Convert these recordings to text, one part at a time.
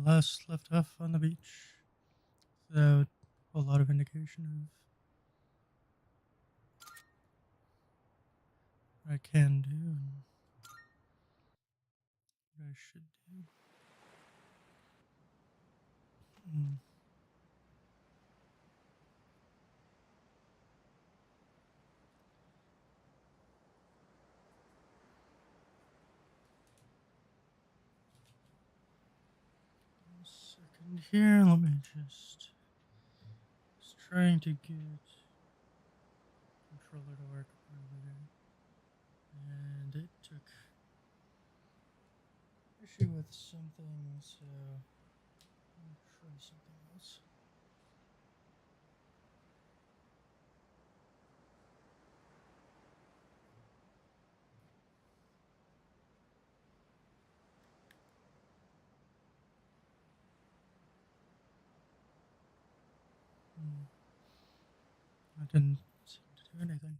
last left off on the beach without a lot of indication of what I can do and what I should do. Mm. One second here, let me just trying to get controller to work earlier, and it took issue with something, so I'll try something else. That didn't seem to do anything.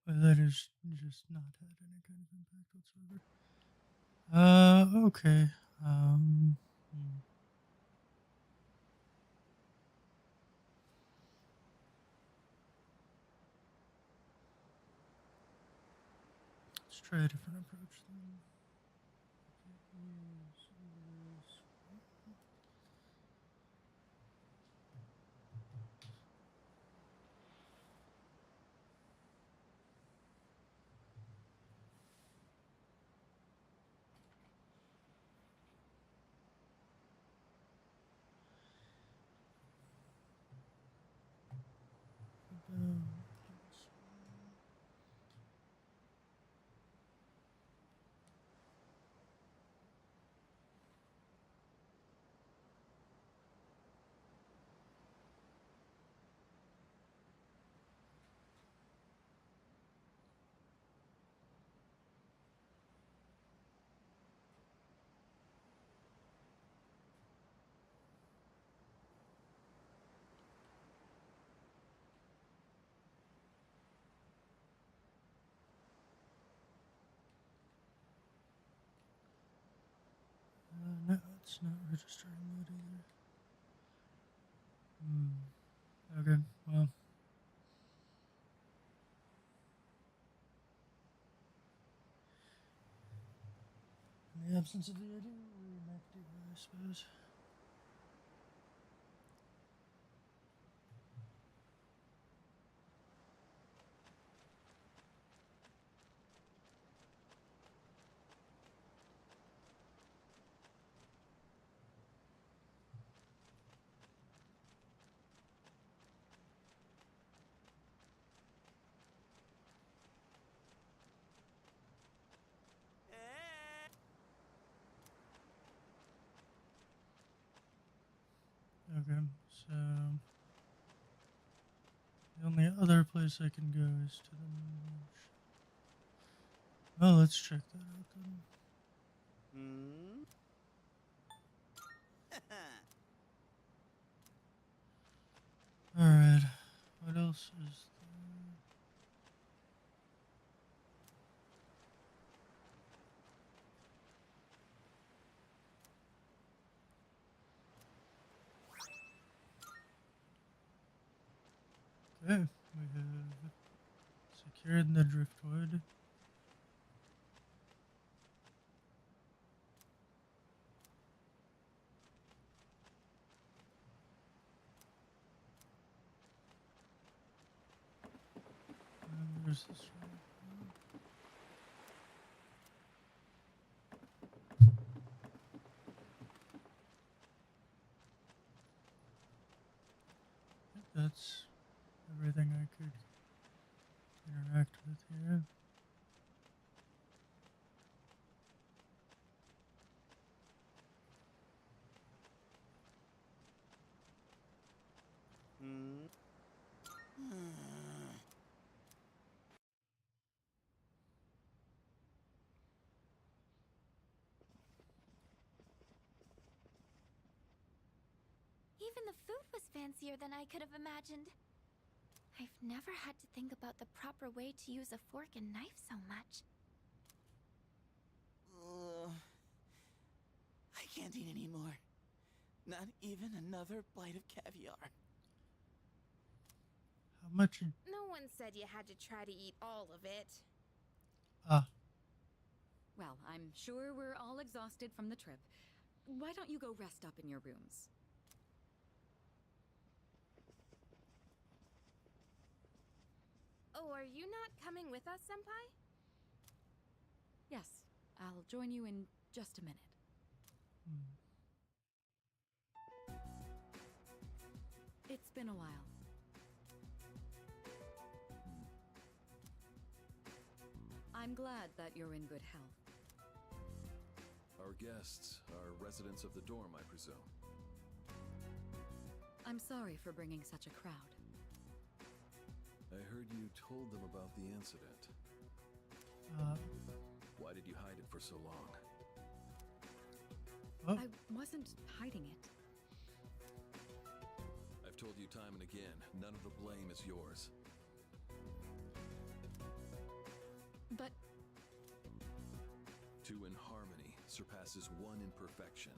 But that has just not had any kind of impact whatsoever. Okay. Let's try a different approach then. No, it's not registering that either. Okay, well. In the absence of the idea, we make do, I suppose. Okay, so the only other place I can go is to the moon. Well, let's check that out then. Alright, what else is there? Okay, we have secured the driftwood. Where's this one? that's everything I could interact with here. Hmm. Even the food was fancier than I could have imagined. I've never had to think about the proper way to use a fork and knife so much. I can't eat anymore. Not even another bite of caviar. How much? No one said you had to try to eat all of it. Ah, Well, I'm sure we're all exhausted from the trip. Why don't you go rest up in your rooms? Oh, are you not coming with us, Senpai? Yes, I'll join you in just a minute. hmm. It's been a while. I'm glad that you're in good health. Our guests are residents of the dorm, I presume. I'm sorry for bringing such a crowd. I heard you told them about the incident. Uh, Why did you hide it for so long? oh, I wasn't hiding it. I've told you time and again, none of the blame is yours. But Two in harmony surpasses one in perfection.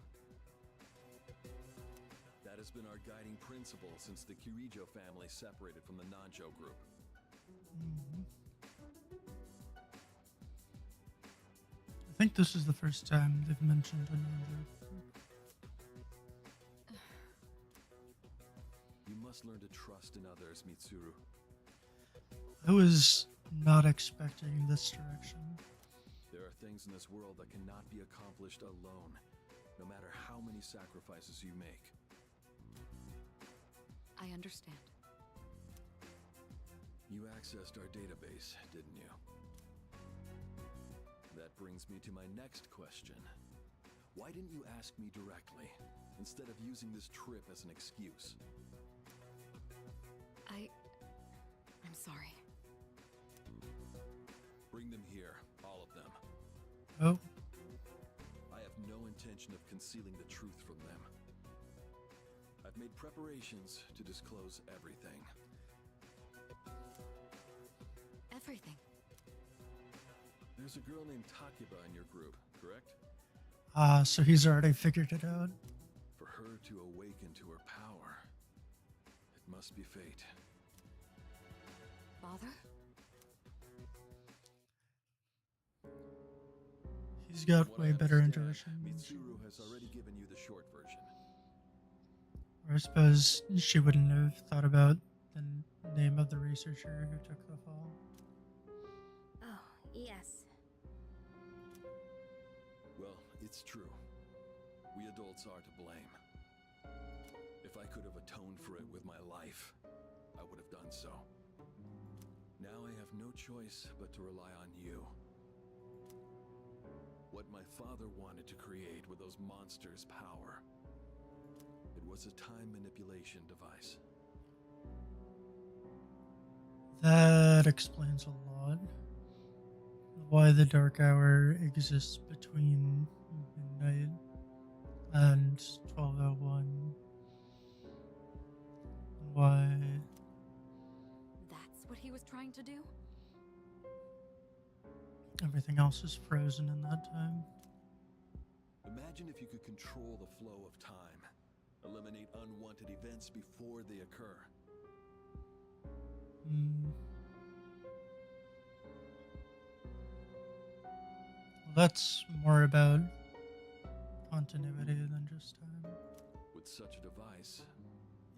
That has been our guiding principle since the Kirijo family separated from the Nanjo group. mhm. I think this is the first time they've mentioned another. You must learn to trust in others, Mitsuru. I was not expecting this direction. There are things in this world that cannot be accomplished alone, no matter how many sacrifices you make. I understand. You accessed our database, didn't you? That brings me to my next question. Why didn't you ask me directly, instead of using this trip as an excuse? I'm sorry. Bring them here, all of them. Oh, I have no intention of concealing the truth from them. I've made preparations to disclose everything. Everything. There's a girl named Takiba in your group, correct? so he's already figured it out. For her to awaken to her power, it must be fate. Father? He's got From what way I better understand, intuition. than she Mitsuru has does. already given you the short version. Or I suppose she wouldn't have thought about the name of the researcher who took the fall. Oh, yes. Well, it's true. We adults are to blame. If I could have atoned for it with my life, I would have done so. Now I have no choice but to rely on you. What my father wanted to create with those monsters' power. It was a time manipulation device. That explains a lot. Why the dark hour exists between midnight and 12:01. Why? That's what he was trying to do? Everything else is frozen in that time. Imagine if you could control the flow of time, eliminate unwanted events before they occur. Hmm. Well, that's more about continuity than just time. With such a device,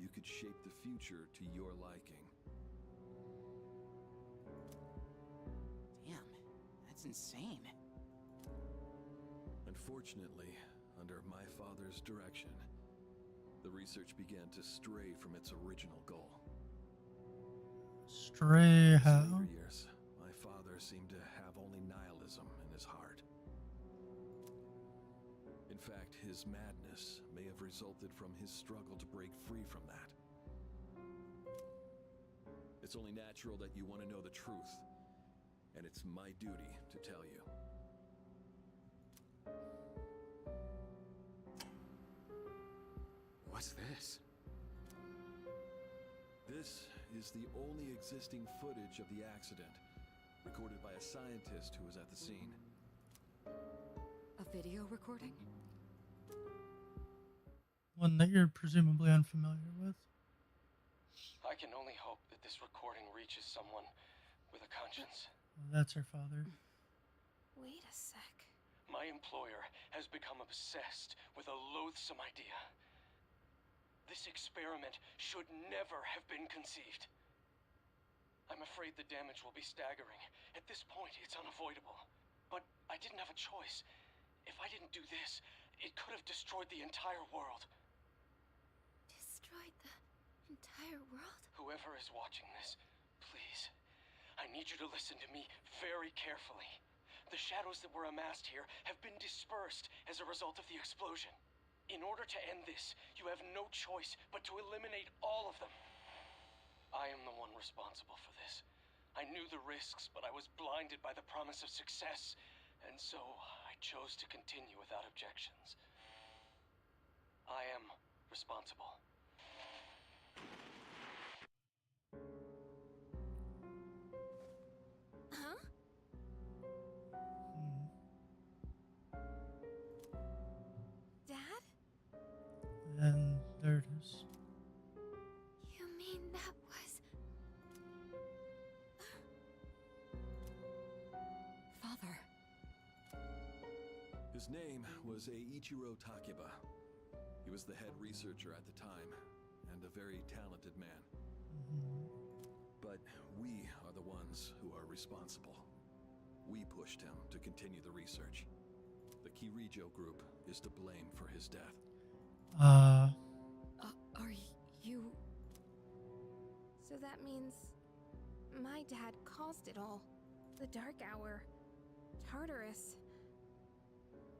you could shape the future to your liking. Damn, that's insane. Unfortunately, under my father's direction, the research began to stray from its original goal. Stray In his how? later years, my father seemed to have only nihilism in his heart. In fact, his madness may have resulted from his struggle to break free from that. It's only natural that you want to know the truth, and it's my duty to tell you. What's this? This is the only existing footage of the accident, recorded by a scientist who was at the scene. A video recording? One that you're presumably unfamiliar with. I can only hope that this recording reaches someone with a conscience. Well, that's her father. Wait a sec. My employer has become obsessed with a loathsome idea. This experiment should never have been conceived. I'm afraid the damage will be staggering. At this point, it's unavoidable. But I didn't have a choice. If I didn't do this, it could have destroyed the entire world. Destroyed the entire world? Whoever is watching this, please, I need you to listen to me very carefully. The shadows that were amassed here have been dispersed as a result of the explosion. In order to end this, you have no choice but to eliminate all of them. I am the one responsible for this. I knew the risks, but I was blinded by the promise of success, and so I chose to continue without objections. I am responsible. Huh? Hmm. Dad? And there it is. You mean that was... Father. His name was Eiichiro Takeba. He was the head researcher at the time, and a very talented man. Mhm. But we are the ones who are responsible. We pushed him to continue the research. The Kirijo group is to blame for his death. Are you... So that means my dad caused it all. The Dark Hour, Tartarus,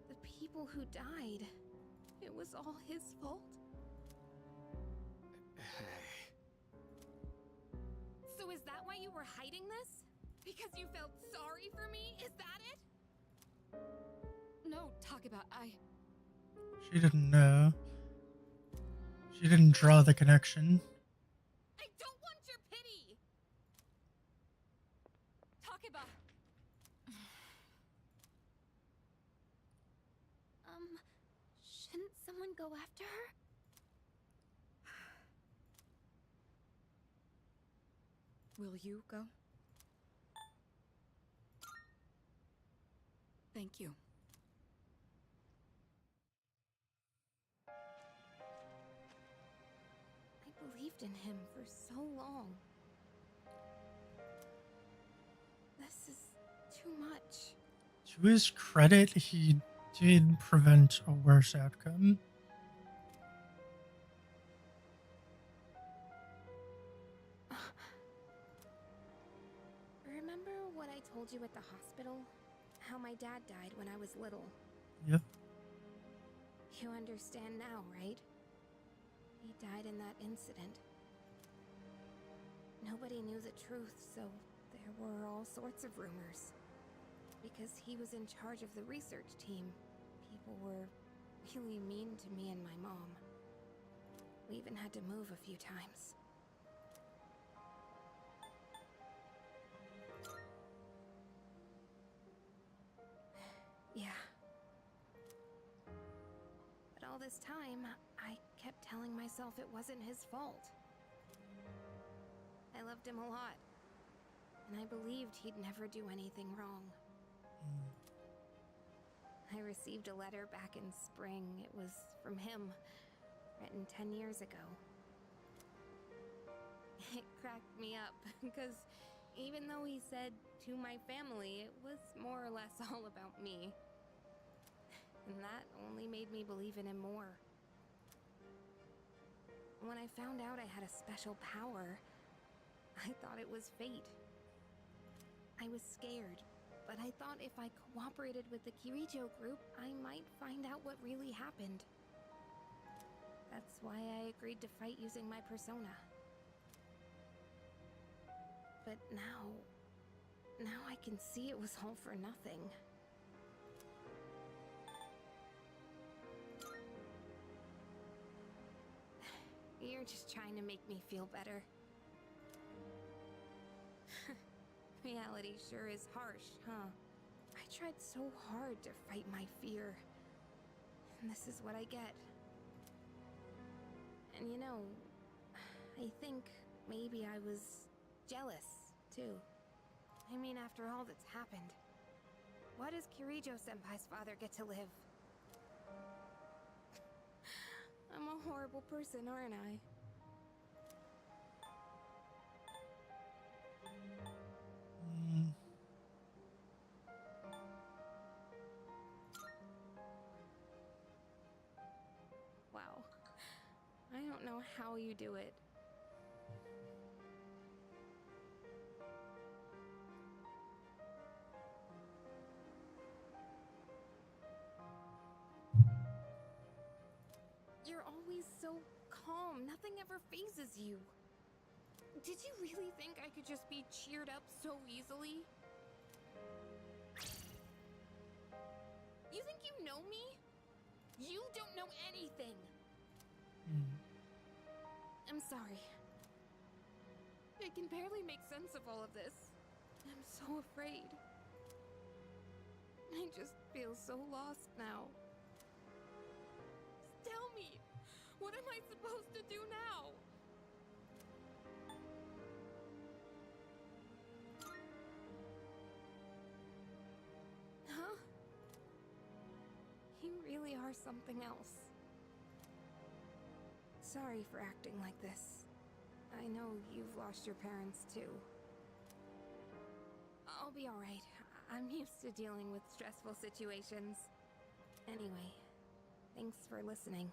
the people who died. It was all his fault. Hey. So is that why you were hiding this? Because you felt sorry for me? Is that it? No, talk about... She didn't know. She didn't draw the connection. I don't want your pity! Talk about... Shouldn't someone go after her? Will you go? Thank you. I believed in him for so long. This is too much. To his credit, he did prevent a worse outcome. Remember what I told you at the hospital? How my dad died when I was little. Yep. You understand now, right? He died in that incident. Nobody knew the truth, so there were all sorts of rumors. Because he was in charge of the research team, people were really mean to me and my mom. We even had to move a few times. Yeah. But all this time, I kept telling myself it wasn't his fault. I loved him a lot, and I believed he'd never do anything wrong. I received a letter back in spring. It was from him, written 10 years ago. It cracked me up, because even though he said to my family, it was more or less all about me. And that only made me believe in him more. When I found out I had a special power, I thought it was fate. I was scared, but I thought if I cooperated with the Kirijo group, I might find out what really happened. That's why I agreed to fight using my persona. But now I can see it was all for nothing. You're just trying to make me feel better. Reality sure is harsh, huh? I tried so hard to fight my fear. And this is what I get. And you know, I think maybe I was jealous, too. I mean, after all that's happened, why does Kirijo-senpai's father get to live? I'm a horrible person, aren't I? Mm, Wow. I don't know how you do it. You're always so calm. Nothing ever phases you. Did you really think I could just be cheered up so easily? You think you know me? You don't know anything. mm. I'm sorry. I can barely make sense of all of this. I'm so afraid. I just feel so lost now. Just tell me, what am I supposed to do now? Huh? You really are something else. Sorry for acting like this. I know you've lost your parents too. I'll be alright. I'm used to dealing with stressful situations. Anyway, thanks for listening.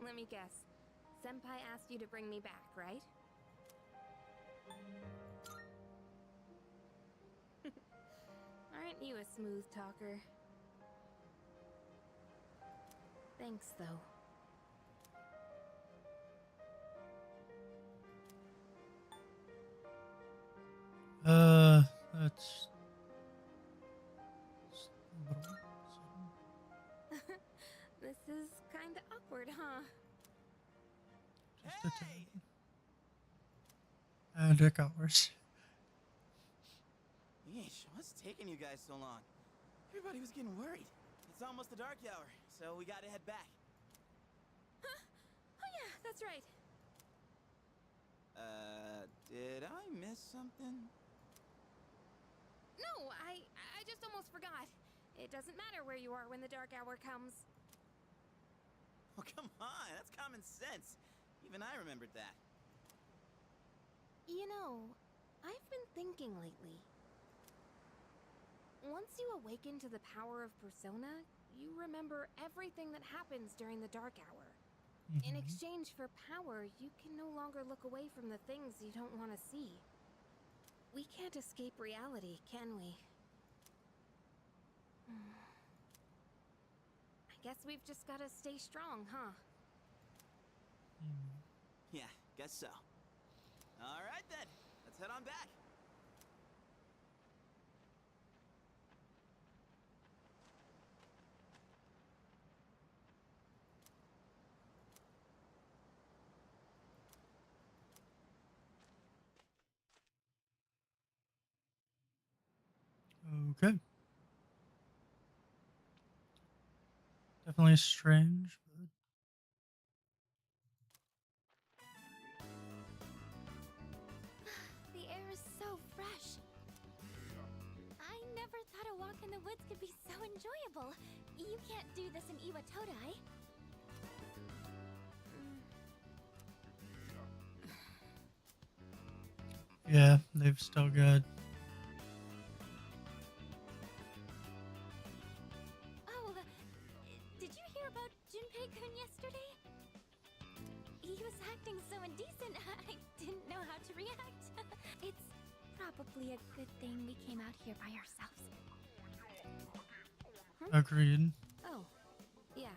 Let me guess. Senpai asked you to bring me back, right? Aren't you a smooth talker? Thanks, though. That's a little sudden. This is kinda awkward, huh? Just a tad. And it got worse. Yeesh, what's taking you guys so long? Everybody was getting worried. It's almost the dark hour, so we gotta head back. Huh? Oh yeah, that's right. Did I miss something? No, I just almost forgot. It doesn't matter where you are when the dark hour comes. Oh, come on, that's common sense. Even I remembered that. You know, I've been thinking lately. Once you awaken to the power of Persona, you remember everything that happens during the dark hour. In Mhm. exchange for power, you can no longer look away from the things you don't want to see. We can't escape reality, can we? I guess we've just gotta stay strong, huh? Mm. Yeah, guess so. Alright then, let's head on back. Okay. Definitely strange, but The air is so fresh. I never thought a walk in the woods could be so enjoyable. You can't do this in Iwatodai. yeah, they've still got. Oh, did you hear about Junpei-kun yesterday? He was acting so indecent, I didn't know how to react. It's probably a good thing we came out here by ourselves. Agreed. Oh, yeah.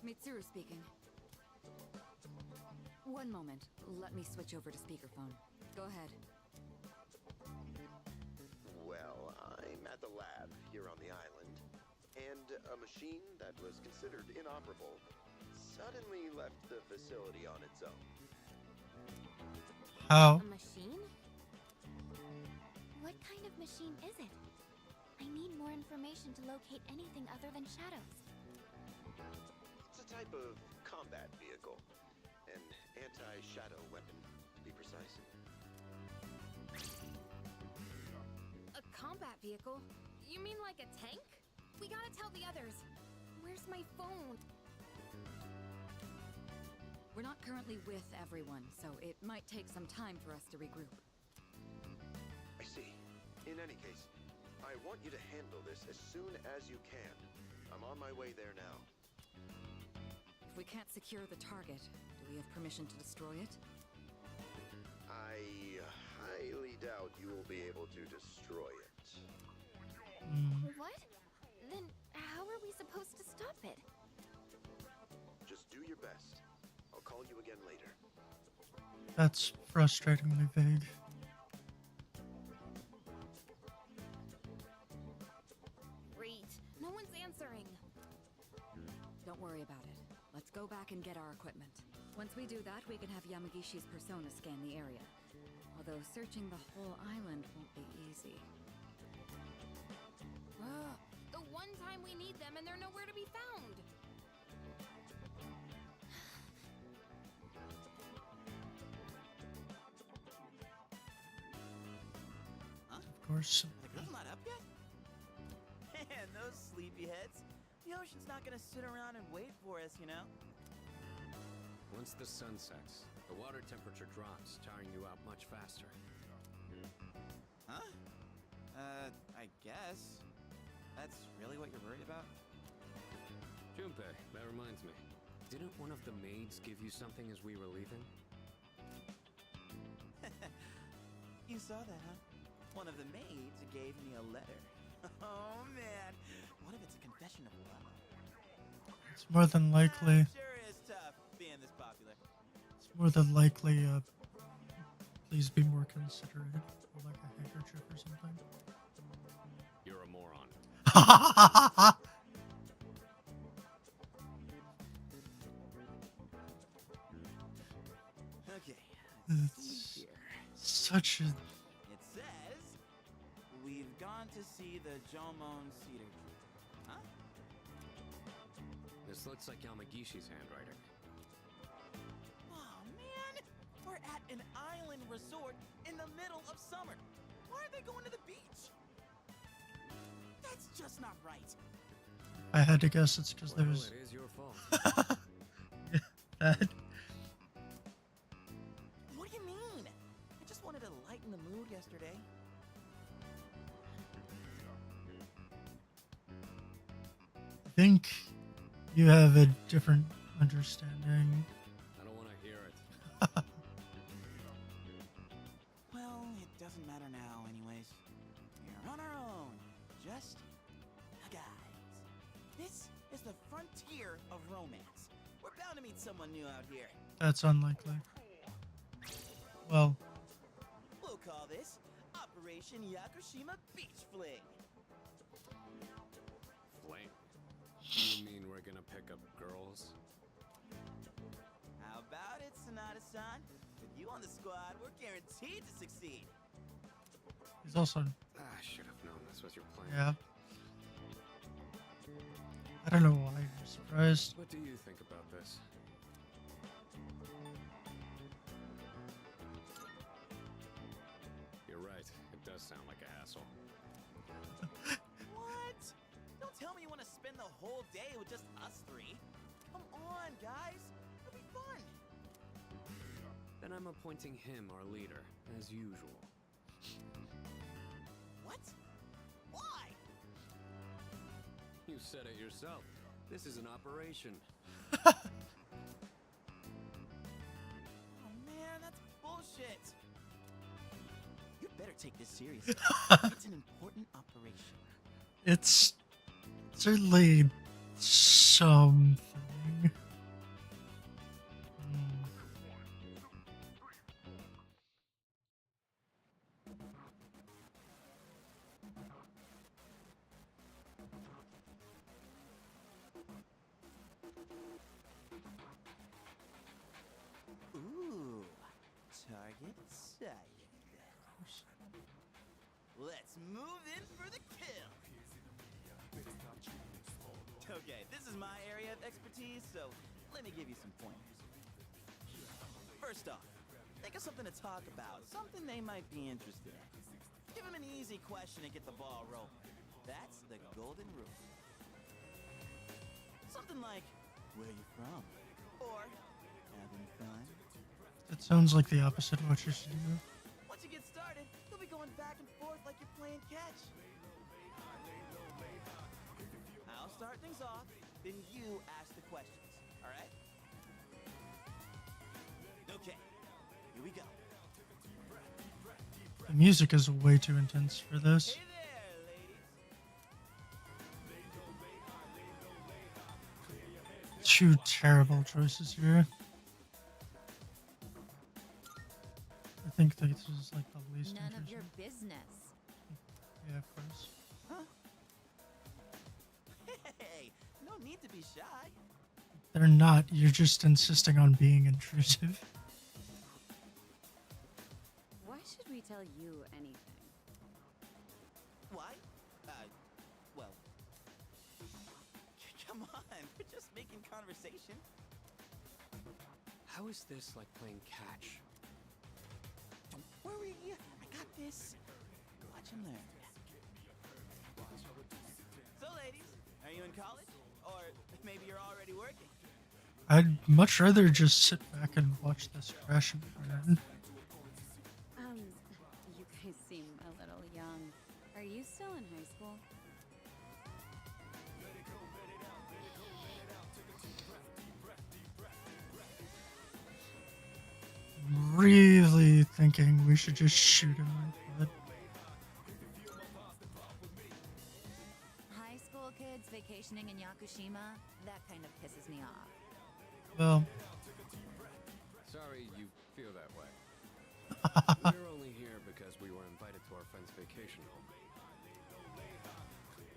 Mitsuru speaking. One moment. Let me switch over to speakerphone. Go ahead. Well, I'm at the lab here on the island, and a machine that was considered inoperable suddenly left the facility on its own. How? A machine? What kind of machine is it? I need more information to locate anything other than shadows. It's a type of combat vehicle, an anti-shadow weapon, to be precise. A combat vehicle? You mean like a tank? We gotta tell the others. Where's my phone? We're not currently with everyone, so it might take some time for us to regroup. I see. In any case, I want you to handle this as soon as you can. I'm on my way there now. If we can't secure the target, do we have permission to destroy it? I highly doubt you will be able to destroy it. What? Then how are we supposed to stop it? Just do your best. I'll call you again later. That's frustratingly vague. Great. No one's answering. Don't worry about it. Let's go back and get our equipment. Once we do that, we can have Yamagishi's persona scan the area. Although searching the whole island won't be easy. The one time we need them and they're nowhere to be found. Of course. The girl's not up yet? Man, those sleepyheads. The ocean's not gonna sit around and wait for us, you know? Once the sun sets, the water temperature drops, tiring you out much faster. Huh? I guess. That's really what you're worried about? Junpei, that reminds me. Didn't one of the maids give you something as we were leaving? You saw that, huh? One of the maids gave me a letter. Oh, man. What if it's a confession of love? It's more than likely. Sure is tough being this popular. It's more than likely. Please be more considerate, or like a handkerchief or something. You're a moron. Okay, let's see here. Such a. It says, we've gone to see the Jomon Cedar Tree. Huh? This looks like Yamagishi's handwriting. Oh, man! We're at an island resort in the middle of summer. Why are they going to the beach? That's just not right. I had to guess it's because Well, there's. it is your fault. That. What do you mean? I just wanted to lighten the mood yesterday. I think you have a different understanding. I don't want to hear it. Well, it doesn't matter now anyways. We're on our own. Just guys. This is the frontier of romance. We're bound to meet someone new out here. That's unlikely. Well, We'll call this Operation Yakushima Beach Fling. Flame. You mean we're gonna pick up girls? How about it, Sonata-san? With you on the squad, we're guaranteed to succeed. he's also. I should have known this was your plan. Yeah. I don't know why you're surprised. What do you think about this? You're right. It does sound like a hassle. What? Don't tell me you want to spend the whole day with just us three. Come on, guys. It'll be fun. Then I'm appointing him our leader, as usual. What? Why? You said it yourself. This is an operation. Oh man, that's bullshit. You better take this seriously. It's an important operation. It's certainly something. Ooh, target sighted. Let's move in for the kill. Okay, this is my area of expertise, so let me give you some pointers. First off, think of something to talk about, something they might be interested in. Give them an easy question and get the ball rolling. That's the golden rule. Something like, where you from? Or, having fun? It sounds like the opposite of what you should do. Once you get started, you'll be going back and forth like you're playing catch. I'll start things off, then you ask the questions, alright? Okay, here we go. The music is way too intense for this. Hey there, ladies. Two terrible choices here. I think this is like the least None of your interesting. business. Yeah, of course. Huh? Hey, no need to be shy. They're not. You're just insisting on being intrusive. Why should we tell you anything? Why? Well... Come on, we're just making conversation. How is this like playing catch? Don't worry, I got this. Watch and learn. So, ladies, are you in college? Or maybe you're already working? I'd much rather just sit back and watch this crash and burn. You guys seem a little young. Are you still in high school? Really thinking we should just shoot him in the foot. High school kids vacationing in Yakushima? That kind of pisses me off. Well, Sorry you feel that way. We're only here because we were invited to our friend's vacation home.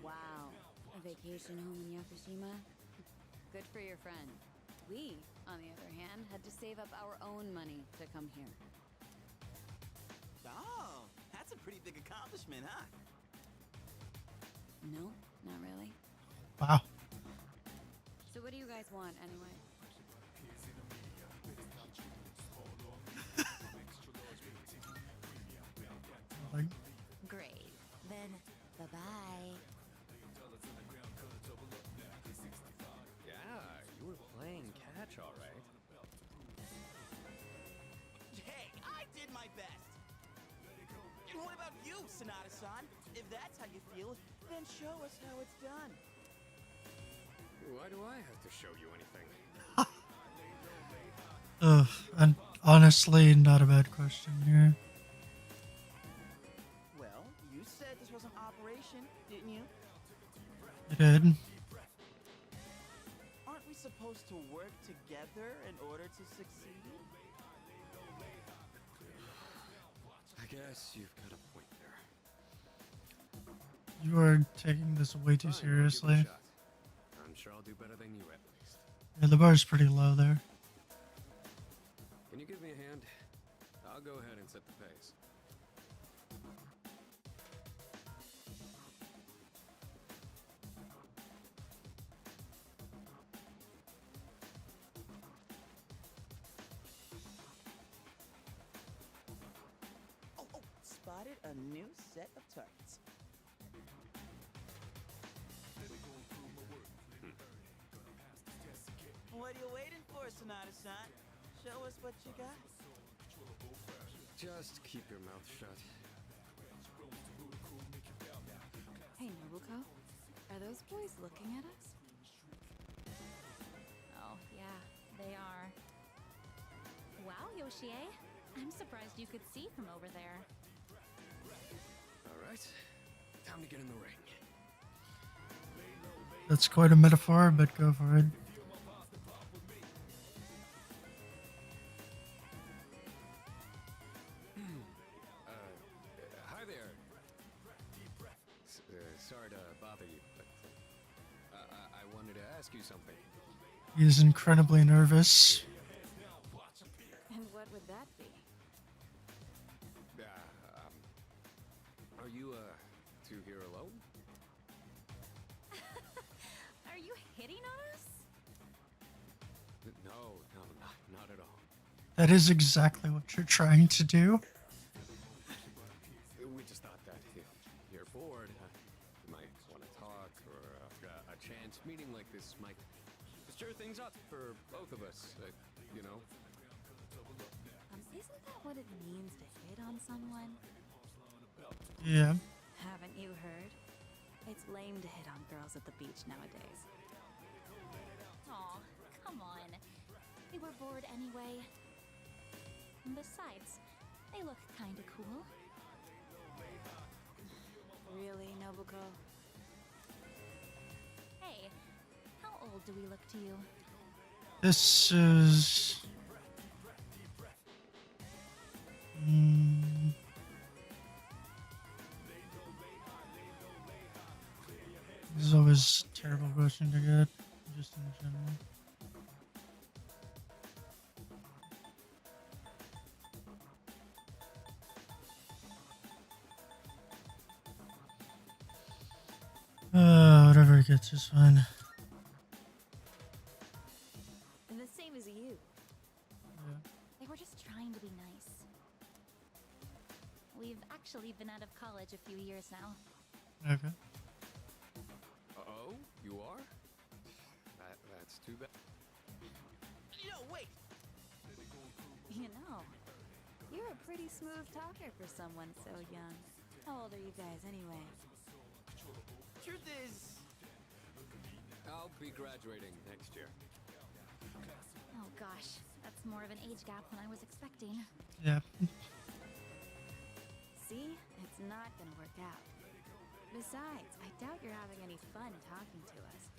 Wow, a vacation home in Yakushima? Good for your friend. We, on the other hand, had to save up our own money to come here. Oh, that's a pretty big accomplishment, huh? No, not really. wow. So what do you guys want anyway? Like, Great. Then, bye-bye. Yeah, you were playing catch all right. Hey, I did my best. And what about you, Sonata-san? If that's how you feel, then show us how it's done. Why do I have to show you anything? ugh, and honestly, not a bad question here. Well, you said this was an operation, didn't you? I did. Aren't we supposed to work together in order to succeed? I guess you've got a point there. You are taking this way too Fine, I'll give it a seriously. shot. I'm sure I'll do better than you at least. Yeah, the bar's pretty low there. Can you give me a hand? I'll go ahead and set the pace. Oh, spotted a new set of targets. What are you waiting for, Sonata-san? Show us what you got. Just keep your mouth shut. Hey, Nobuko. Are those boys looking at us? Yeah, they are. Wow, Yoshie. I'm surprised you could see from over there. Alright, time to get in the ring. That's quite a metaphor, but go for it. Hi there. Sorry to bother you, but I wanted to ask you something. He's incredibly nervous. And what would that be? Are you, two here alone? Are you hitting on us? No, not at all. That is exactly what you're trying to do. We just thought that if you're bored, you might want to talk, or a chance meeting like this might stir things up for both of us, you know? Isn't that what it means to hit on someone? Yeah. Haven't you heard? It's lame to hit on girls at the beach nowadays. Aw, come on. We were bored anyway. And besides, they look kinda cool. Really, Nobuko? Hey, how old do we look to you? This is... This is always a terrible question to get, just in general. Whatever it gets is fine. The same as you. Yeah. They were just trying to be nice. We've actually been out of college a few years now. Okay. Oh, you are? That's too bad. Yo, wait! You know, you're a pretty smooth talker for someone so young. How old are you guys anyway? Truth is, I'll be graduating next year. Oh gosh, that's more of an age gap than I was expecting. Yeah. See? It's not gonna work out. Besides, I doubt you're having any fun talking to us.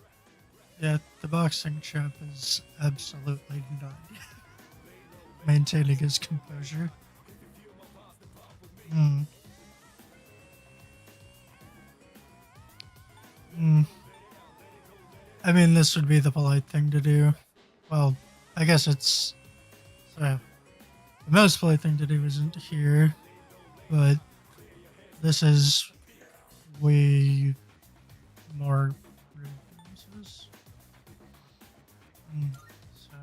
Yeah, the boxing champ is absolutely not maintaining his composure. I mean, this would be the polite thing to do. Well, I guess it's... the most polite thing to do isn't here, but this is way more rude than this is. So...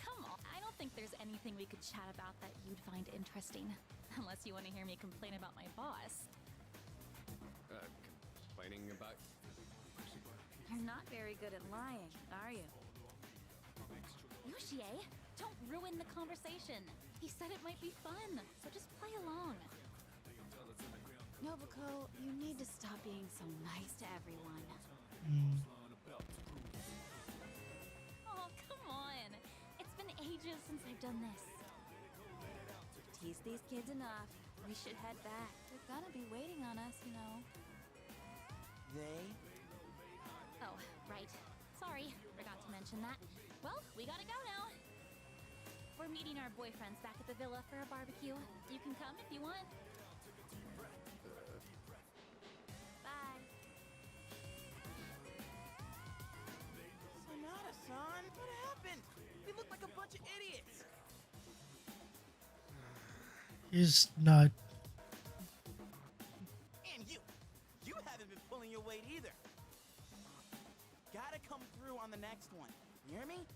Come on, I don't think there's anything we could chat about that you'd find interesting. Unless you want to hear me complain about my boss. Complaining about... You're not very good at lying, are you? Yoshie, don't ruin the conversation. He said it might be fun, so just play along. Nobuko, you need to stop being so nice to everyone. Oh, come on. It's been ages since I've done this. Tease these kids enough. We should head back. They're gonna be waiting on us, you know. they? Oh, right. Sorry, forgot to mention that. Well, we gotta go now. We're meeting our boyfriends back at the villa for a barbecue. You can come if you want. Bye. Sonata-san, what happened? We look like a bunch of idiots. He's not... And you haven't been pulling your weight either. Gotta come through on the next one. You hear me?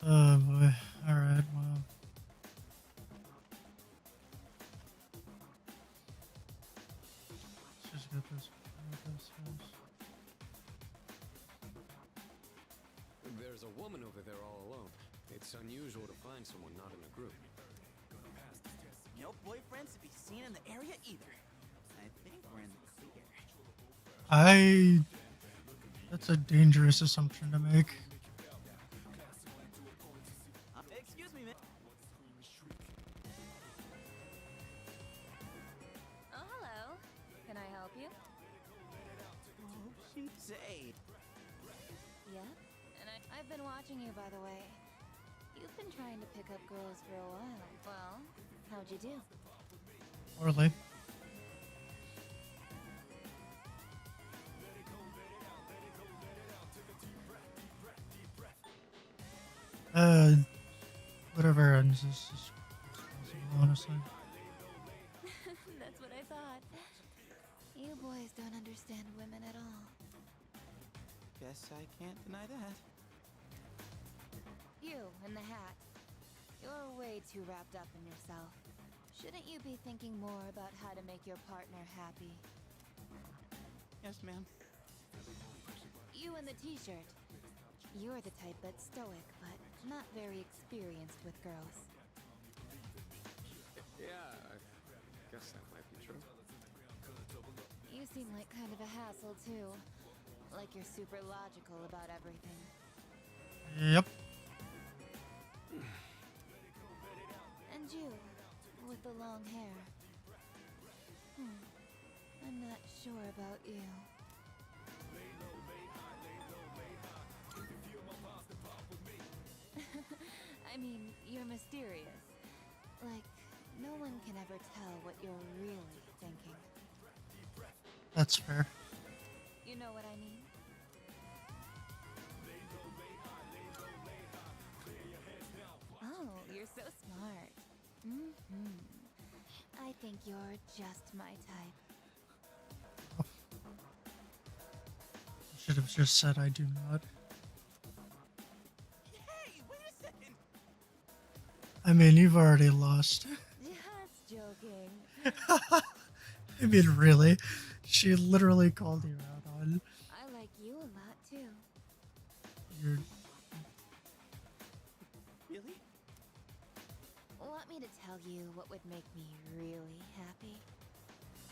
Oh boy. Alright, well. Let's just get this. There's a woman over there all alone. It's unusual to find someone not in a group. No boyfriends to be seen in the area either. I think we're in the clear. I. That's a dangerous assumption to make. Excuse me, man. Oh, hello. Can I help you? Oh, she say. Yep. And I've been watching you, by the way. You've been trying to pick up girls for a while. Well, how'd you do? Poorly. Whatever ends this is possible, honestly. That's what I thought. You boys don't understand women at all. Guess I can't deny that. You in the hat. You're way too wrapped up in yourself. Shouldn't you be thinking more about how to make your partner happy? Yes, ma'am. You in the t-shirt. You're the type that's stoic, but not very experienced with girls. Yeah, I guess that might be true. You seem like kind of a hassle, too. Like you're super logical about everything. Yep. And you, with the long hair. I'm not sure about you. I mean, you're mysterious. Like, no one can ever tell what you're really thinking. That's fair. You know what I mean? Oh, you're so smart. I think you're just my type. Should have just said I do not. Hey, wait a second. I mean, you've already lost. Just joking. I mean, really? She literally called you out on I like you a lot too. your. Really? Want me to tell you what would make me really happy?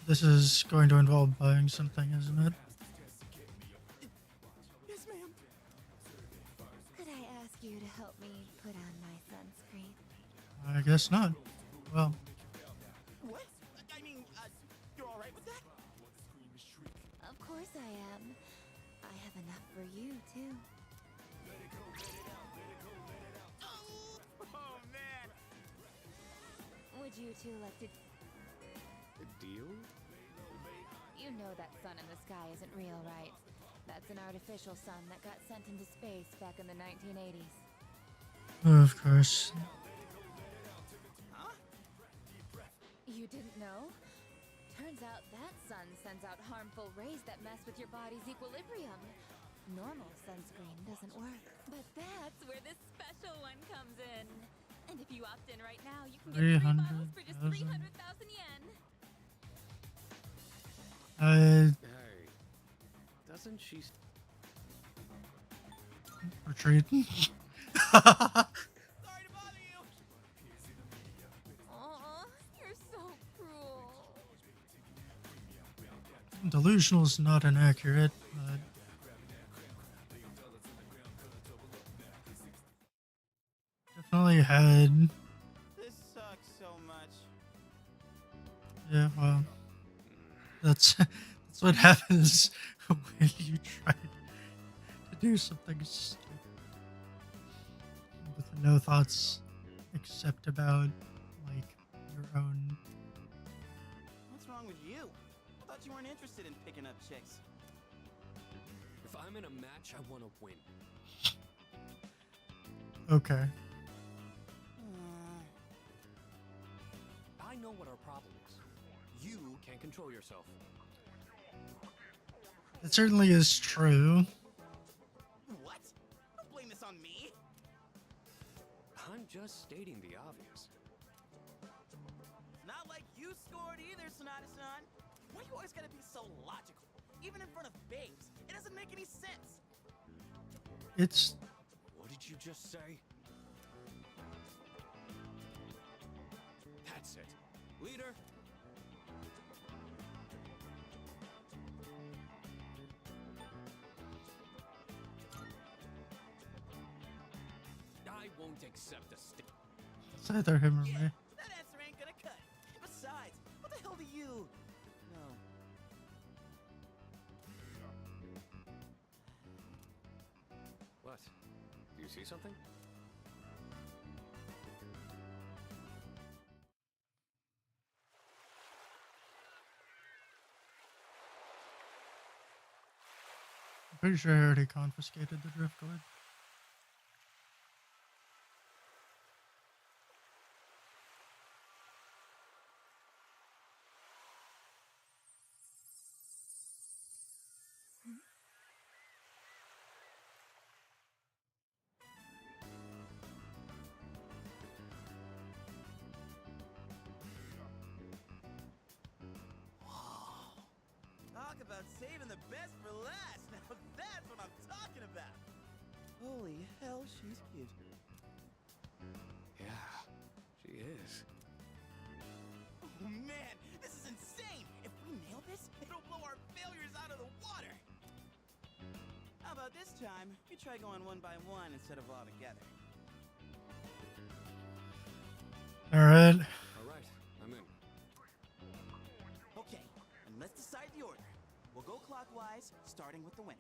This is going to involve buying something, isn't it? Yes, ma'am. Could I ask you to help me put on my sunscreen? I guess not. Well, What? I mean, you're all right with that? Of course I am. I have enough for you too. Oh, man. Would you two like to... A deal? You know that sun in the sky isn't real, right? That's an artificial sun that got sent into space back in the 1980s. of course. Huh? You didn't know? Turns out that sun sends out harmful rays that mess with your body's equilibrium. Normal sunscreen doesn't work. But that's where this special one comes in. And if you opt in right now, you can get 3 bottles for just 300,000. 300,000 yen. Hey, doesn't she... Retreat. Sorry to bother you. Aw, you're so cruel. Delusional is not inaccurate, but definitely had. This sucks so much. Yeah, well, that's what happens when you try to do something stupid with no thoughts except about like your own. What's wrong with you? I thought you weren't interested in picking up chicks. If I'm in a match, I want to win. Okay. I know what our problem is. You can't control yourself. It certainly is true. What? Don't blame this on me. I'm just stating the obvious. It's not like you scored either, Sonata-san. Why you always gotta be so logical? Even in front of babes. It doesn't make any sense. It's What did you just say? That's it. Leader? won't accept a stick. It's either him or Yeah, me. that answer ain't gonna cut. Besides, what the hell do you know? What? Do you see something? I'm pretty sure I already confiscated the driftwood. Talk about saving the best for last. Now that's what I'm talking about. Holy hell, she's cute. Yeah, she is. Oh man, this is insane. If we nail this, it'll blow our failures out of the water. How about this time, we try going one by one instead of all together? All right. All right, I'm in. Okay, and let's decide the order. We'll go clockwise, starting with the winner.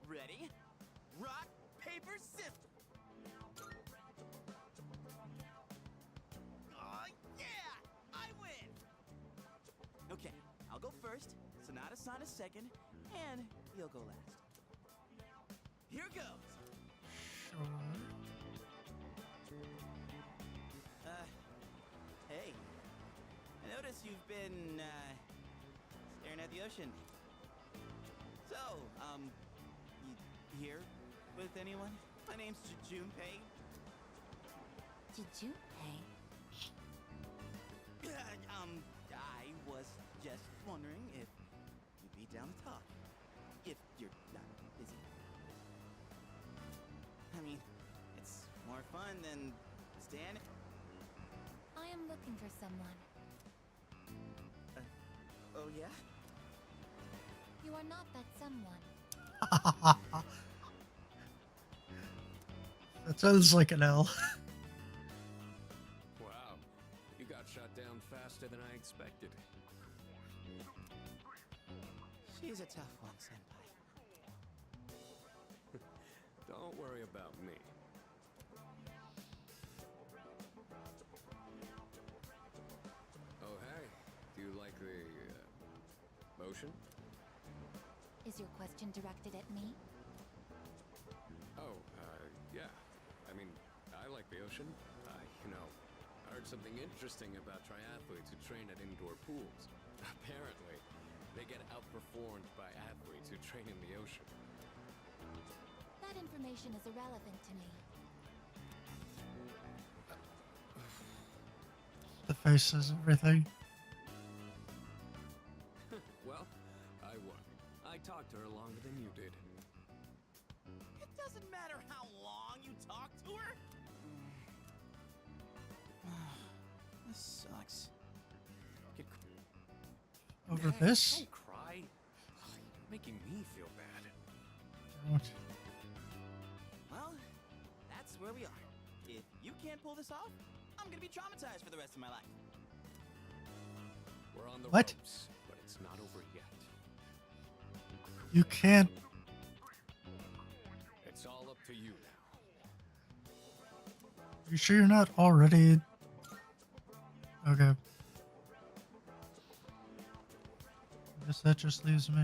Ready? Rock, paper, scissors. Oh, yeah! I win! Okay, I'll go first, Sonata second, and you'll go last. Here goes! Sure. Hey. I notice you've been, staring at the ocean. So, you here with anyone? My name's Junpei. Jujunpei? I was just wondering if you'd be down to talk. If you're not busy. I mean, it's more fun than standing. I am looking for someone. Oh yeah? You are not that someone. That sounds like an L. Wow, you got shot down faster than I expected. She's a tough one, Senpai. Don't worry about me. Oh, hey. Do you like the ocean? Is your question directed at me? Oh, yeah. I mean, I like the ocean. I heard something interesting about triathletes who train at indoor pools. Apparently, they get outperformed by athletes who train in the ocean. That information is irrelevant to me. The face says everything. Well, I won. I talked to her longer than you did. It doesn't matter how long you talk to her. This sucks. Over Dad, this? Don't cry. You're making me feel bad. Don't. Well, that's where we are. If you can't pull this off, I'm gonna be traumatized for the rest of my life. We're on the What? ropes, but it's not over yet. You can't. It's all up to you now. You sure you're not already? Okay. Guess that just leaves me.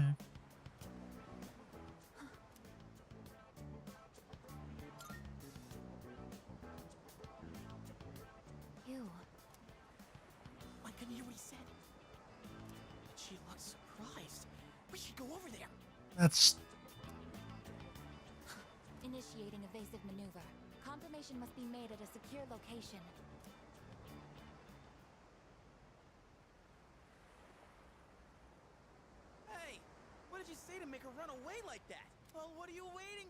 You. Why couldn't you hear what he said? She looks surprised. We should go over there. That's. Initiating evasive maneuver. Confirmation must be made at a secure location. Hey, what did you say to make her run away like that? Well, what are you waiting?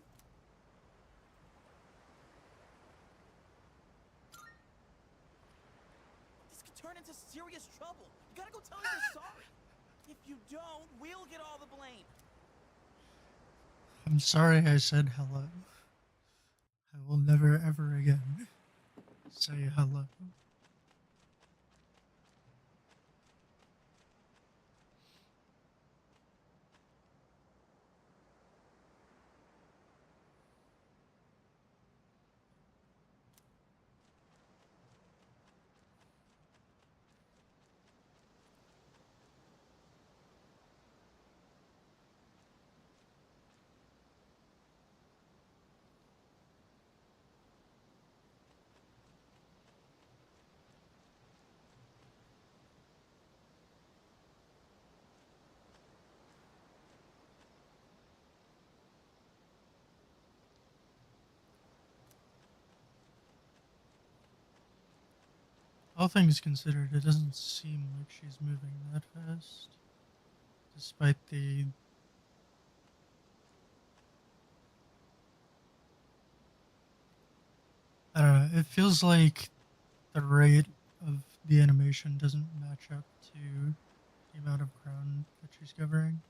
This could turn into serious trouble. You gotta go tell her you're sorry. If you don't, we'll get all the blame. I'm sorry I said hello. I will never ever again say hello. All things considered, it doesn't seem like she's moving that fast, despite the. I don't know. It feels like the rate of the animation doesn't match up to the amount of ground that she's covering.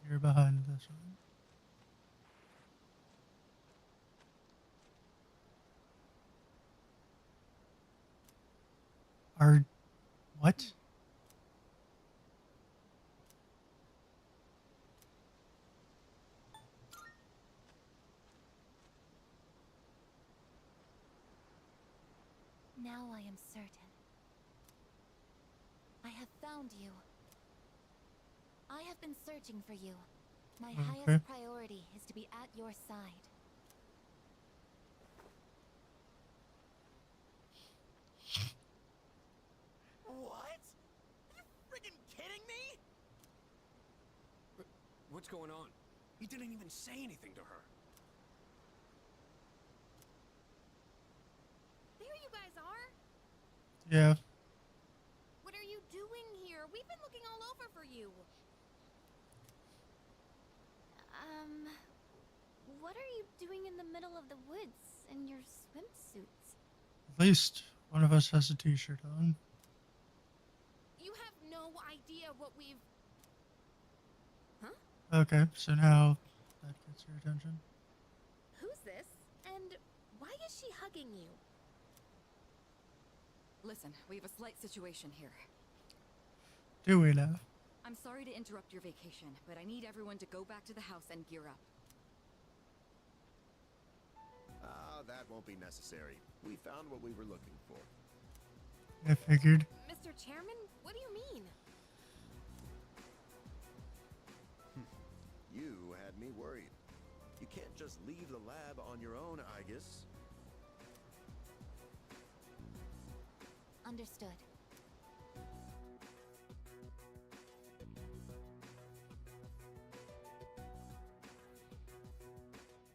You're behind this one. Are what? Now I am certain. I have found you. I have been searching for you. My Okay. highest priority is to be at your side. What? Are you friggin' kidding me? What's going on? He didn't even say anything to her. There you guys are! Yeah. What are you doing here? We've been looking all over for you. What are you doing in the middle of the woods in your swimsuits? At least one of us has a t-shirt on. You have no idea what we've... Okay, so now that gets your attention. Who's this? And why is she hugging you? Listen, we have a slight situation here. Do we now? I'm sorry to interrupt your vacation, but I need everyone to go back to the house and gear up. That won't be necessary. We found what we were looking for. I figured. Mr. Chairman, what do you mean? You had me worried. You can't just leave the lab on your own, I guess. Understood.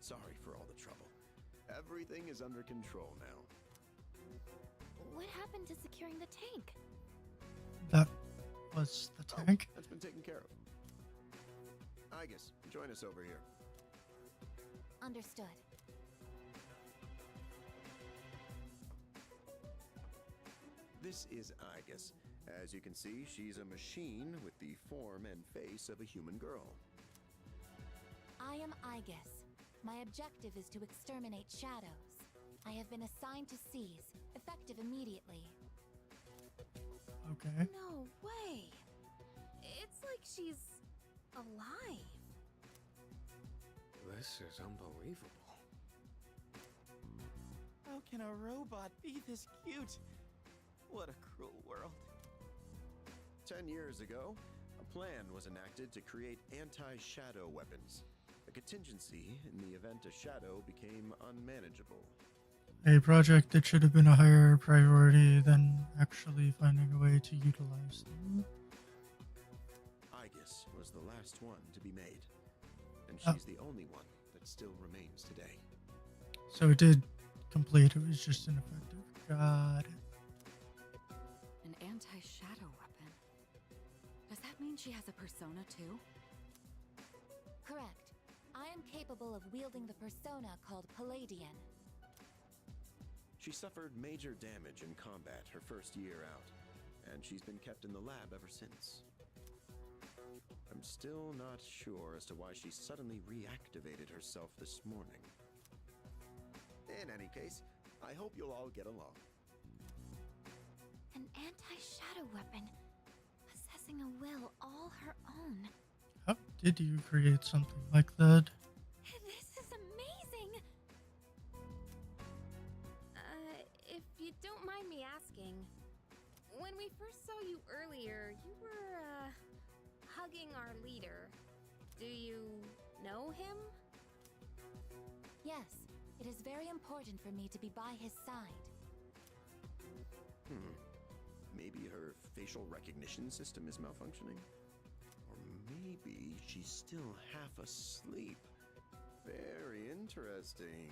Sorry for all the trouble. Everything is under control now. What happened to securing the tank? That was the tank. That's been taken care of. I guess join us over here. Understood. This is Igus. As you can see, she's a machine with the form and face of a human girl. I am Igus. My objective is to exterminate shadows. I have been assigned to seize, effective immediately. Okay. No way. It's like she's alive. This is unbelievable. How can a robot be this cute? What a cruel world. 10 years ago, a plan was enacted to create anti-shadow weapons. A contingency in the event a shadow became unmanageable. A project that should have been a higher priority than actually finding a way to utilize them. Igus was the last one to be made, and Oh. she's the only one that still remains today. So it did complete, it was just ineffective. Got it. An anti-shadow weapon. Does that mean she has a persona too? Correct. I am capable of wielding the persona called Palladian. She suffered major damage in combat her first year out, and she's been kept in the lab ever since. I'm I'm still not sure as to why she suddenly reactivated herself this morning. In any case, I hope you'll all get along. An anti-shadow weapon, possessing a will all her own. How did you create something like that? This is amazing! If you don't mind me asking, when we first saw you earlier, you were, hugging our leader. Do you know him? Yes, it is very important for me to be by his side. Maybe her facial recognition system is malfunctioning? Or maybe she's still half asleep. Very interesting.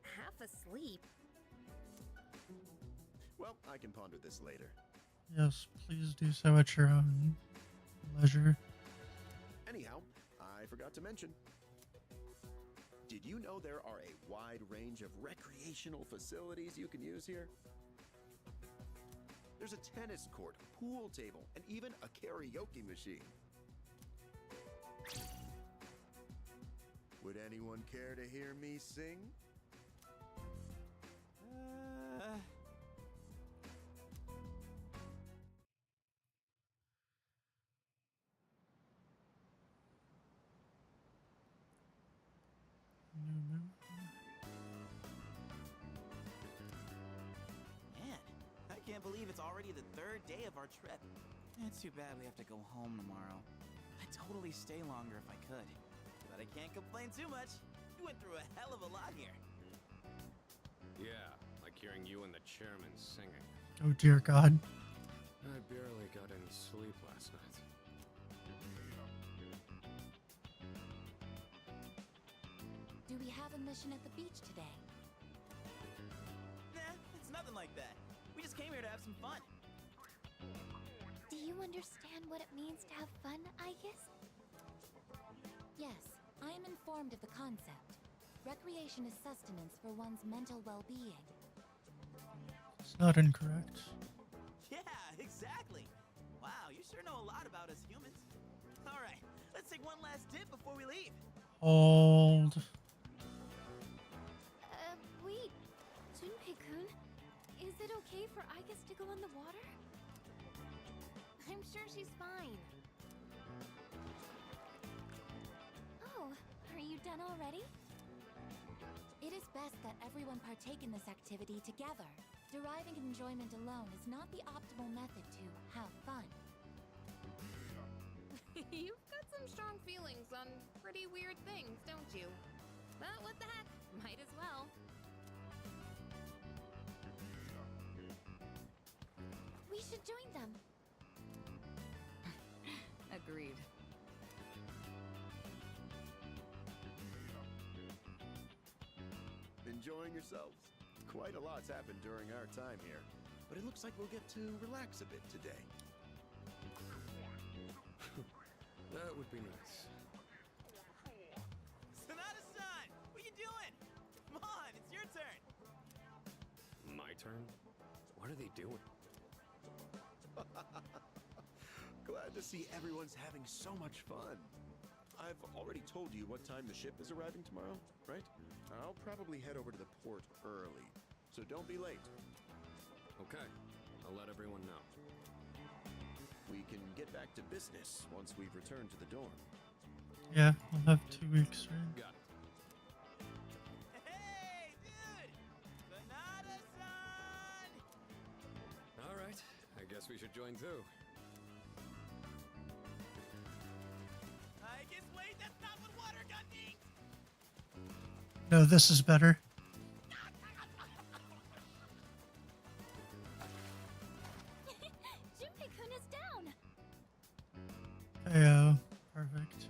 Half asleep? Well, I can ponder this later. Yes, please do so at your own leisure. Anyhow, I forgot to mention. Did you know there are a wide range of recreational facilities you can use here? There's a tennis court, pool table, and even a karaoke machine. Would anyone care to hear me sing? Man, I can't believe it's already the third day of our trip. It's too bad we have to go home tomorrow. I'd totally stay longer if I could. But I can't complain too much. We went through a hell of a lot here. Yeah, like hearing you and the chairman singing. Oh dear God. I barely got any sleep last night. Do we have a mission at the beach today? Nah, it's nothing like that. We just came here to have some fun. Do you understand what it means to have fun, Aegis? Yes, I am informed of the concept. Recreation is sustenance for one's mental well-being. It's not incorrect. Yeah, exactly. Wow, you sure know a lot about us humans. All right, let's take one last dip before we leave. Hold. Wait. Junpei-kun, is it okay for Aegis to go in the water? I'm sure she's fine. Oh, are you done already? It is best that everyone partake in this activity together. Deriving enjoyment alone is not the optimal method to have fun. You've got some strong feelings on pretty weird things, don't you? But what the heck? Might as well. We should join them. Agreed. Enjoying yourselves? Quite a lot's happened during our time here, but it looks like we'll get to relax a bit today. That would be nice. Sonata-san, what you doing? Come on, it's your turn. My turn? What are they doing? Glad to see everyone's having so much fun. I've already told you what time the ship is arriving tomorrow, right? I'll probably head over to the port early, so don't be late. Okay, I'll let everyone know. We can get back to business once we've returned to the dorm. Yeah, we'll have 2 weeks, right? Got it. Hey, dude! Sonata-san! All right, I guess we should join too. I guess wait, that's not what water gun means! No, this is better. Junpei-kun is down. KO. Perfect.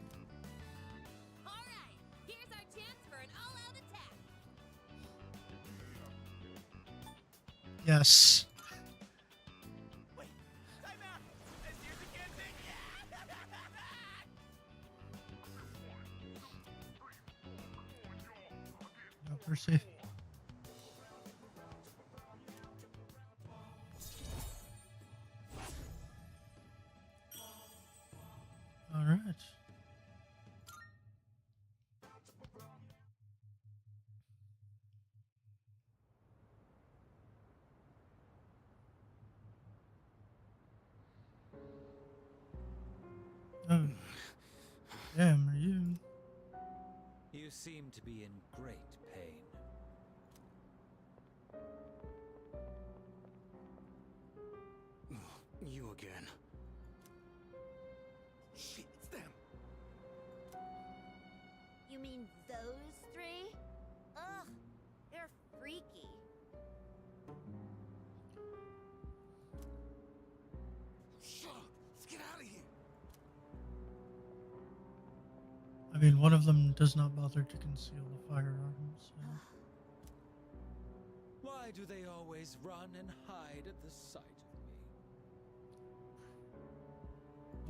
Alright, here's our chance for an all-out attack. Yes. Wait, time out! As here's again, thing! No mercy. You seem to be in great pain. You again. Shit, it's them. You mean those three? Ugh, they're freaky. Shut up. Let's get out of here. I mean, one of them does not bother to conceal the firearm, so. Why do they always run and hide at the sight of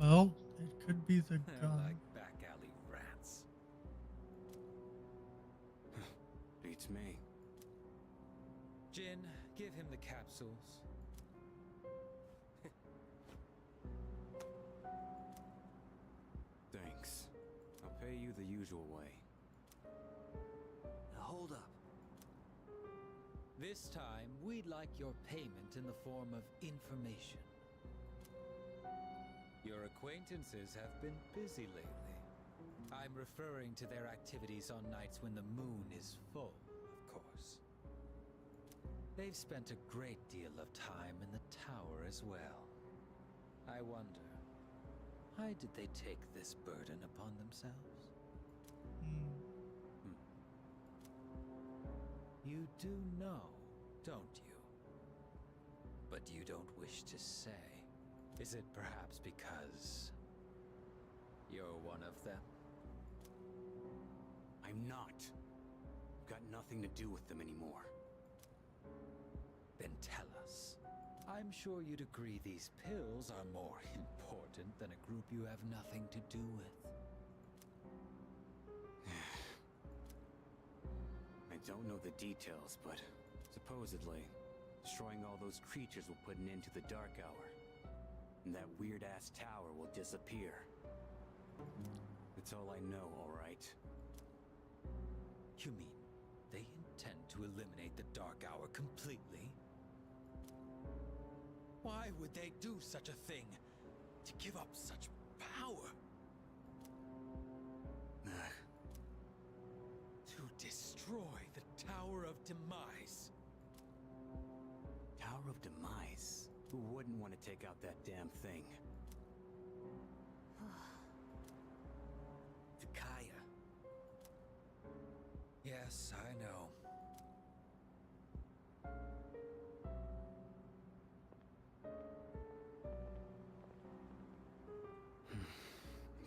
me? Well, it could be the They're gun. like back alley rats. Beats me. Jin, give him the capsules. Thanks. I'll pay you the usual way. Now hold up. This time, we'd like your payment in the form of information. Your acquaintances have been busy lately. I'm referring to their activities on nights when the moon is full, of course. They've spent a great deal of time in the tower as well. I wonder, why did they take this burden upon themselves? You do know, don't you? But you don't wish to say. Is it perhaps because you're one of them? I'm not. Got nothing to do with them anymore. Then tell us. I'm sure you'd agree these pills are more important than a group you have nothing to do with. I don't know the details, but supposedly, destroying all those creatures will put an end to the Dark Hour. And that weird-ass tower will disappear. That's all I know, alright? You mean they intend to eliminate the Dark Hour completely? Why would they do such a thing? To give up such power? To destroy the Tower of Demise. Tower of Demise? Who wouldn't want to take out that damn thing? Takaya. Yes, I know.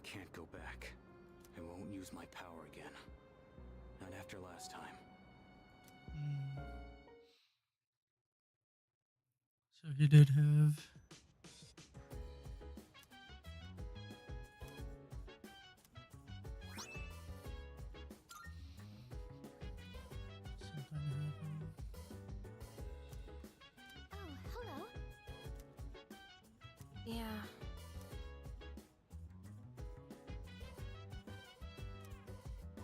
Can't go back. I won't use my power again. Not after last time. So he did have something happen. Oh, hello. Yeah. So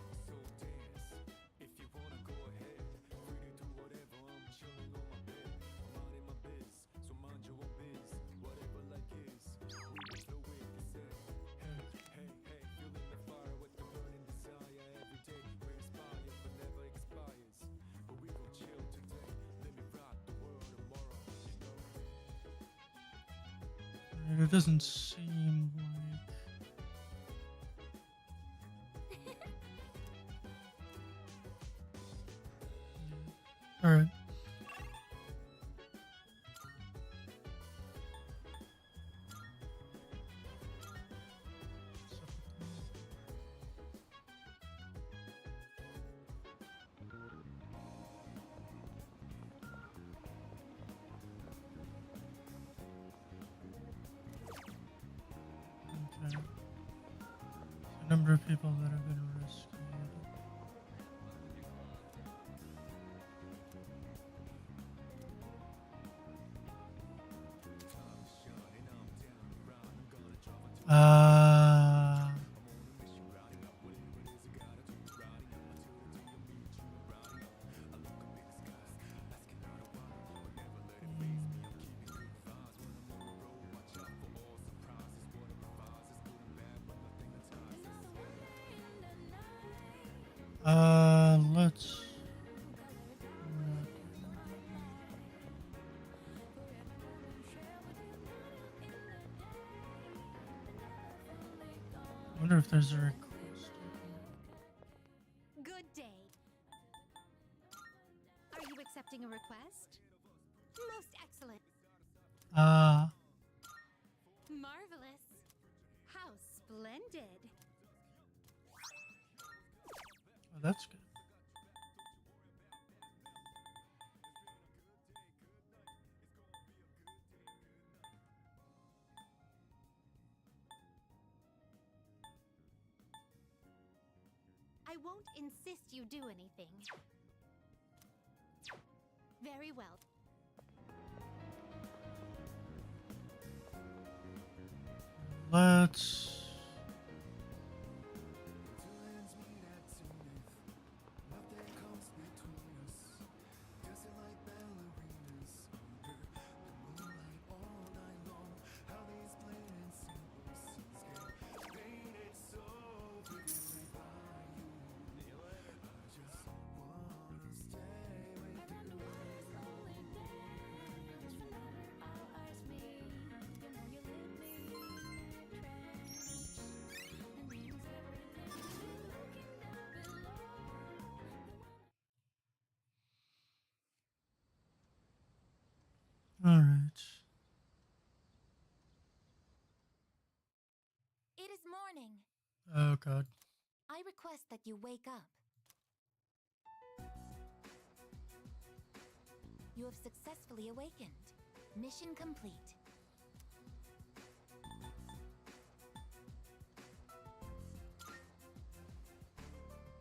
dance, if you wanna go ahead. Free to do whatever, I'm chilling on my bed. I'm minding my biz, so mind your own biz. Whatever like is, moving slow with the set. Hey, hey, hey, feeling the fire with the burning desire. Every day we inspire, but never expires. But we gon' chill today, let me rock the world tomorrow, you know? It doesn't seem like. All right. Okay. A number of people that have been rescued. Let's. I wonder if there's a request. Good day. Are you accepting a request? Most excellent. Uh, Marvelous. How splendid. oh, that's good. I won't insist you do anything. Very well. Let's. All right. It is morning. Oh God. I request that you wake up. You have successfully awakened. Mission complete.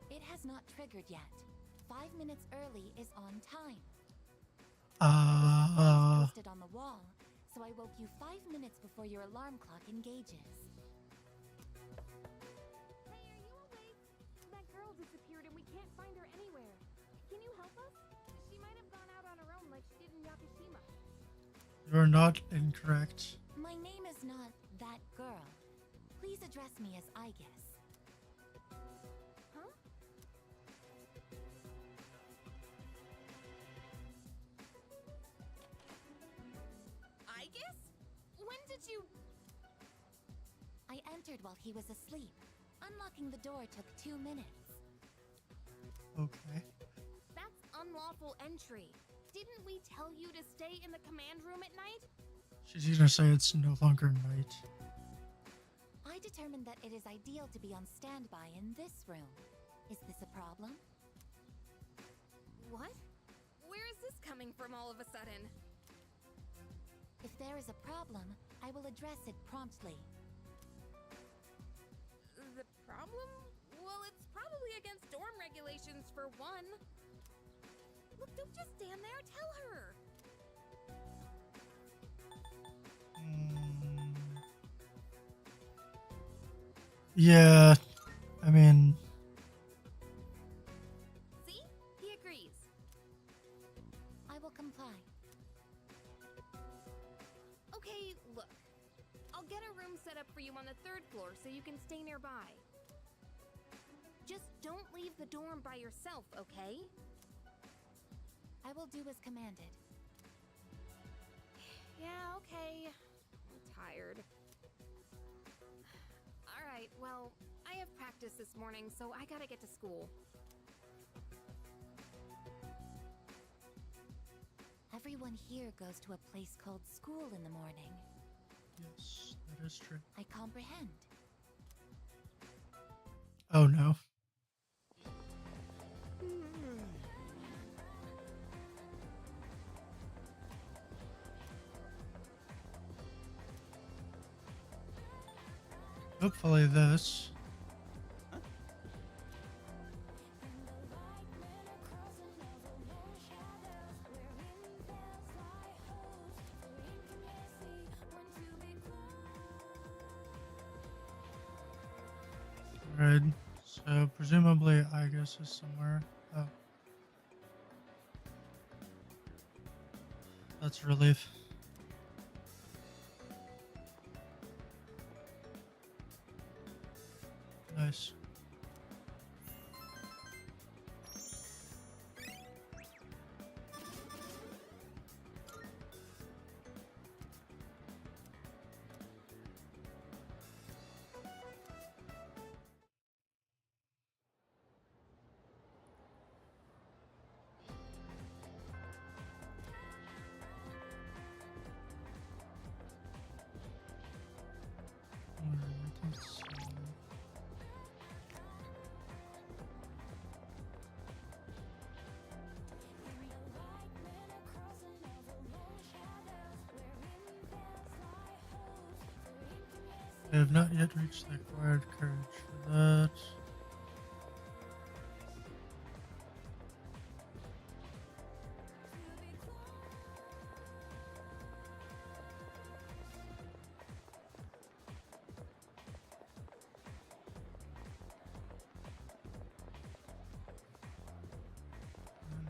It has not triggered yet. 5 minutes early is on time. Posted on the wall, so I woke you 5 minutes before your alarm clock engages. Hey, are you awake? That girl disappeared and we can't find her anywhere. Can you help us? She might have gone out on her own like she did in Yakushima. You're not incorrect. My name is not that girl. Please address me as I guess. Huh? I guess? When did you... I entered while he was asleep. Unlocking the door took 2 minutes. Okay. That's unlawful entry. Didn't we tell you to stay in the command room at night? She's gonna say it's no longer night. I determined that it is ideal to be on standby in this room. Is this a problem? What? Where is this coming from all of a sudden? If there is a problem, I will address it promptly. The problem? Well, it's probably against dorm regulations for one. Look, don't just stand there. Tell her. Yeah, I mean, See? He agrees. I will comply. Okay, look. I'll get a room set up for you on the 3rd floor so you can stay nearby. Just don't leave the dorm by yourself, okay? I will do as commanded. Yeah, okay. I'm tired. Alright, well, I have practice this morning, so I gotta get to school. Everyone here goes to a place called school in the morning. yes, that is true. I comprehend. Oh no. Hopefully this. Right. So presumably I guess is somewhere. Oh. That's a relief. Nice. I have not yet reached the acquired courage for that.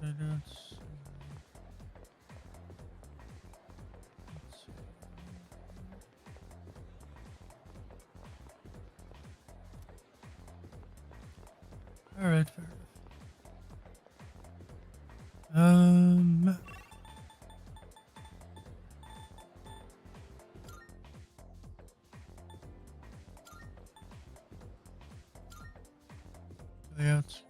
And I don't see. Let's see. Alright, fair enough. The outskirts.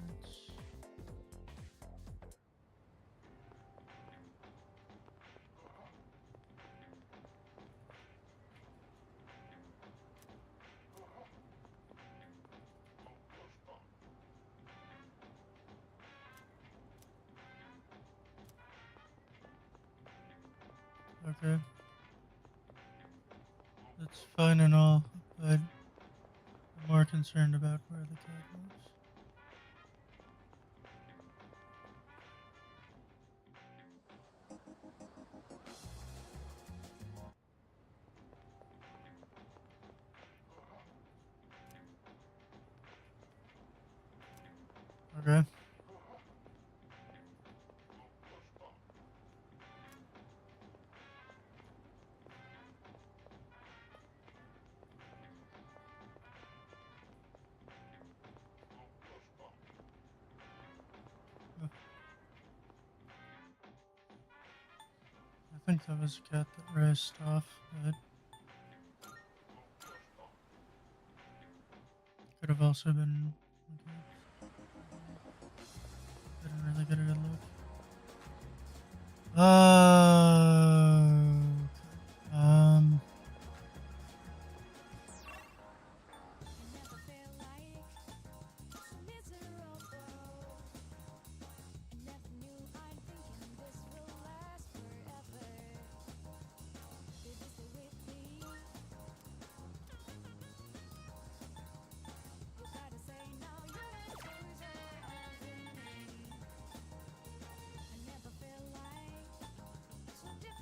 Okay. That's fine and all, but I'm more concerned about where the cat was. Okay. I think that was a cat that raced off, but could have also been. Okay. Didn't really get a good look. Um.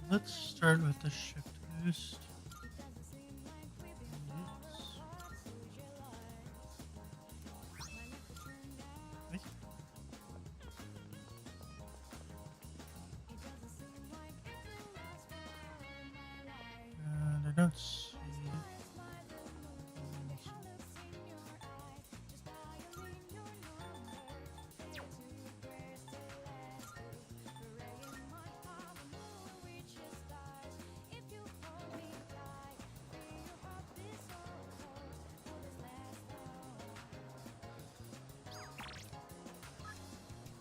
Let's start with the shift boost. Yes. And I don't see.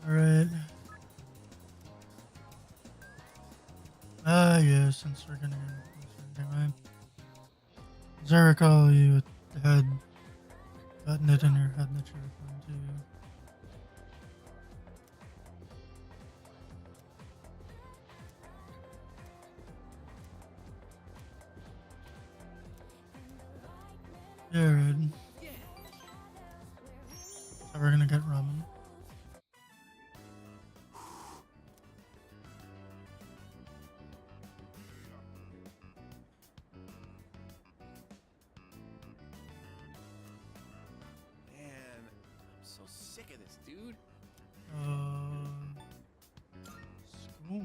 Alright. Yeah, since we're gonna go anyway. As I recall, you had gotten it in your head that you were going to. Yeah, right. So we're gonna get ramen. Man, I'm so sick of this, dude. School.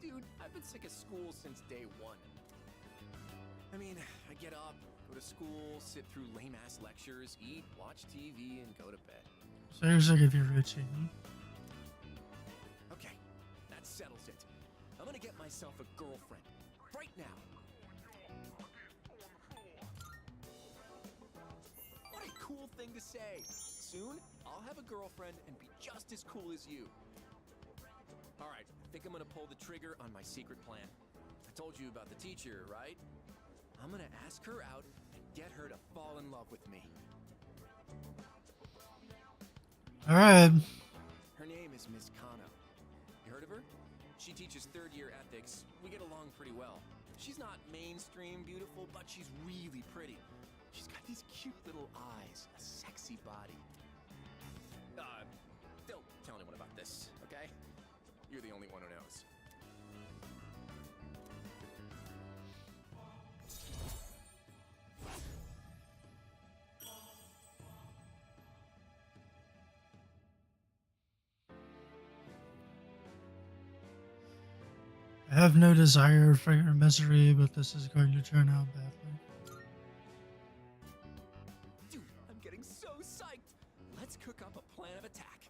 Dude, I've been sick of school since day one. I mean, I get up, go to school, sit through lame-ass lectures, eat, watch TV, and go to bed. So you're sick of your routine. Okay, that settles it. I'm gonna get myself a girlfriend. Right now. What a cool thing to say. Soon, I'll have a girlfriend and be just as cool as you. Alright, I think I'm gonna pull the trigger on my secret plan. I told you about the teacher, right? I'm gonna ask her out and get her to fall in love with me. Alright. Her name is Miss Kano. You heard of her? She teaches third-year ethics. We get along pretty well. She's not mainstream beautiful, but she's really pretty. She's got these cute little eyes, a sexy body. Don't tell anyone about this, okay? You're the only one who knows. I have no desire for your misery, but this is going to turn out badly. Dude, I'm getting so psyched! Let's cook up a plan of attack.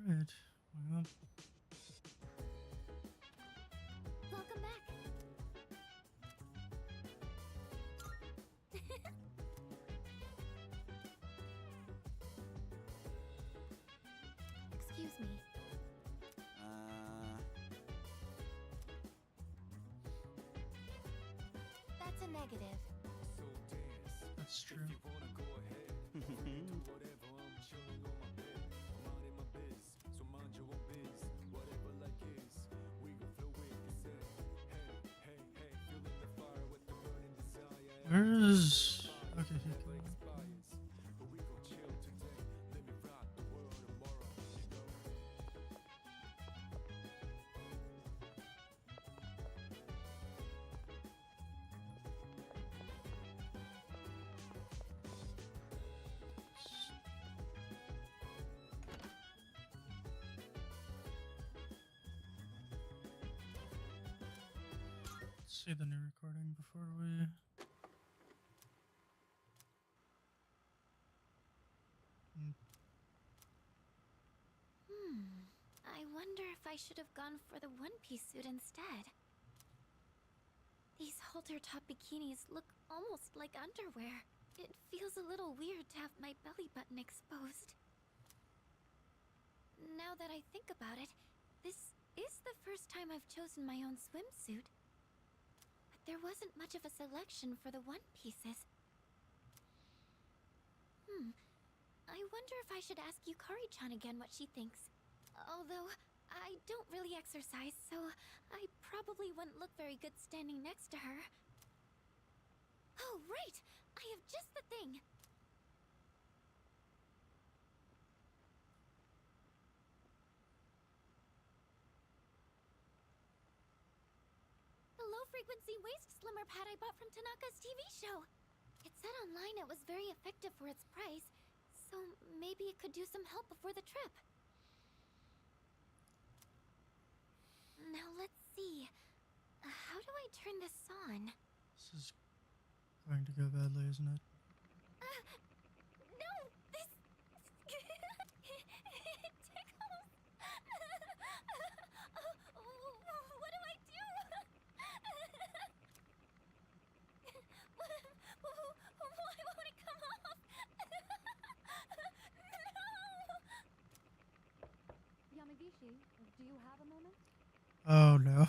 Alright, well, Welcome back. Excuse me. That's a negative. So dance. that's true. If you wanna go ahead, free to do whatever. I'm chilling on my bed. I'm minding my biz, so mind your own biz. Whatever like is, we gon' flow with the set. Hey, hey, hey, feeling the fire with the burning desire. Where is... Okay, he Never can... expires, but we gon' chill today. Let me rock the world tomorrow. You know. Let's see the new recording before we... I wonder if I should have gone for the one-piece suit instead. These halter-top bikinis look almost like underwear. It feels a little weird to have my belly button exposed. Now that I think about it, this is the first time I've chosen my own swimsuit. But there wasn't much of a selection for the one-pieces. I wonder if I should ask Yukari-chan again what she thinks. Although, I don't really exercise, so I probably wouldn't look very good standing next to her. Oh, right! I have just the thing! The low-frequency waist slimmer pad I bought from Tanaka's TV show. It said online it was very effective for its price, so maybe it could do some help before the trip. Now let's see. How do I turn this on? This is going to go badly, isn't it? No! This... it tickles! What do I do? Why won't it come off? No! Yamagishi, do you have a moment? Oh no.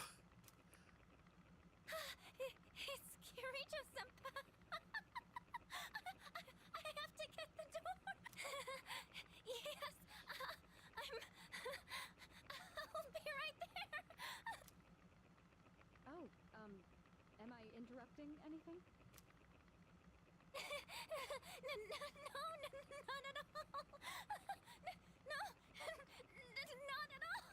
It's Kirijo-senpai! I have to get the door! Yes, I'll be right there! Oh, am I interrupting anything? No, not at all! No, not at all!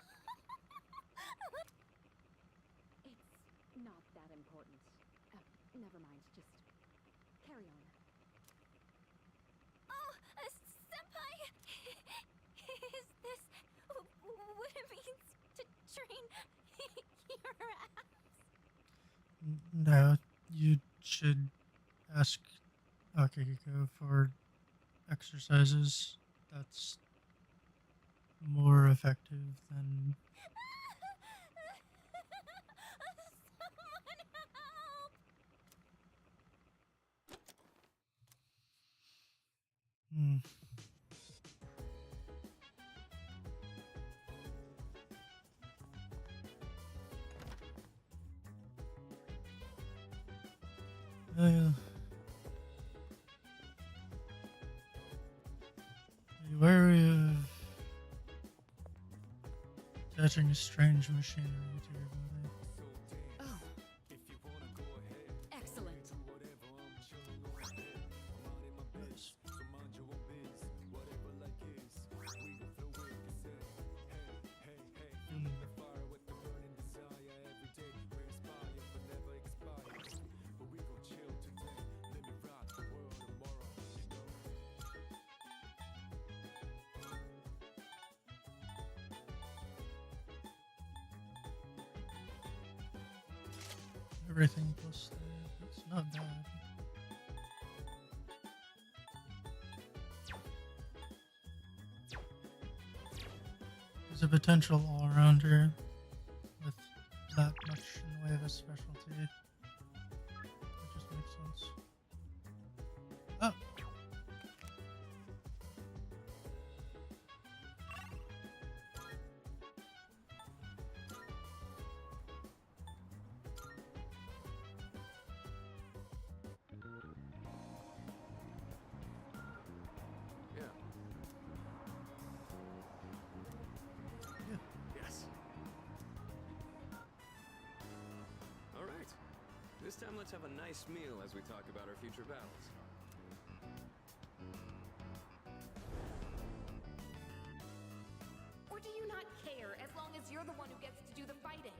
It's not that important. Never mind, just carry on. Oh, senpai! Is this what it means to train your abs? No, you should ask Akihiko for exercises. That's more effective than... Someone help! Yeah. attaching a strange machinery to your body. Oh. Excellent. Nice. Hmm. Everything plus there. It's not bad. There's a potential all-rounder with that much in the way of a specialty. That just makes sense. Oh! Yeah. Yes. All right. This time let's have a nice meal as we talk about our future battles. Or do you not care as long as you're the one who gets to do the fighting?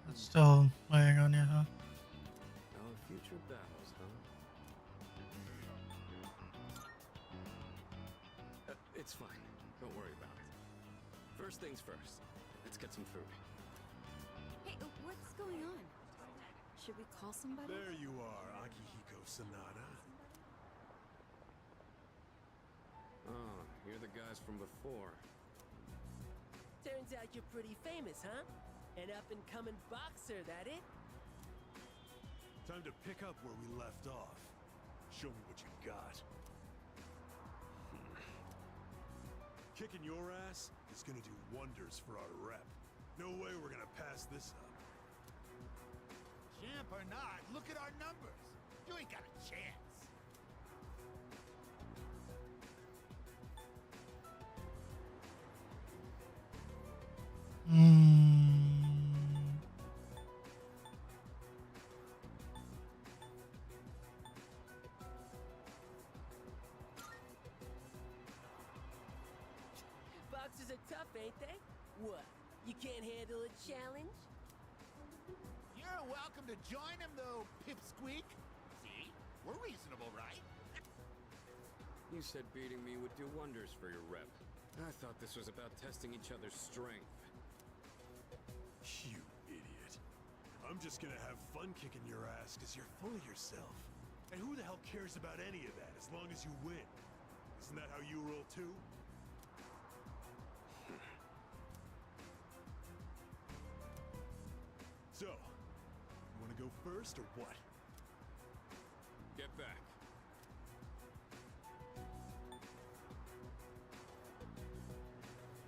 It's still weighing on you, huh? Our future battles, huh? It's fine. Don't worry about it. First things first. Let's get some food. Hey, what's going on? Should we call somebody? There you are, Akihiko Sanada. Oh, you're the guys from before. Turns out you're pretty famous, huh? An up-and-coming boxer, that it? Time to pick up where we left off. Show me what you got. Kicking your ass is gonna do wonders for our rep. No way we're gonna pass this up. Champ or not, look at our numbers. You ain't got a chance. Boxers are tough, ain't they? What? You can't handle a challenge? You're welcome to join him, though, Pipsqueak. See? We're reasonable, right? You said beating me would do wonders for your rep. I thought this was about testing each other's strength. You idiot. I'm just gonna have fun kicking your ass because you're full of yourself. And who the hell cares about any of that as long as you win? Isn't that how you roll too? So, you wanna go first or what? Get back.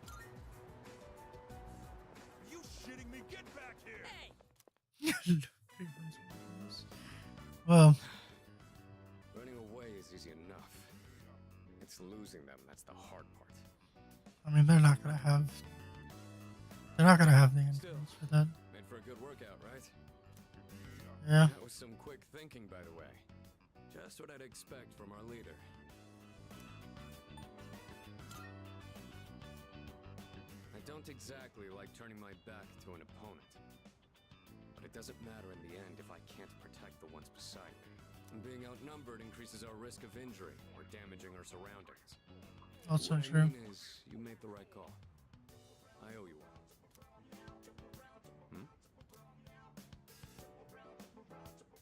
Are you shitting me? Get back here! Hey! Well, Running away is easy enough. It's losing them that's the hard part. I mean, they're not gonna have the influence for that. Made for a good workout, right? Yeah. That was some quick thinking, by the way. Just what I'd expect from our leader. I don't exactly like turning my back to an opponent. But it doesn't matter in the end if I can't protect the ones beside me. And being outnumbered increases our risk of injury or damaging our surroundings. Also What I true. mean is, you made the right call. I owe you one.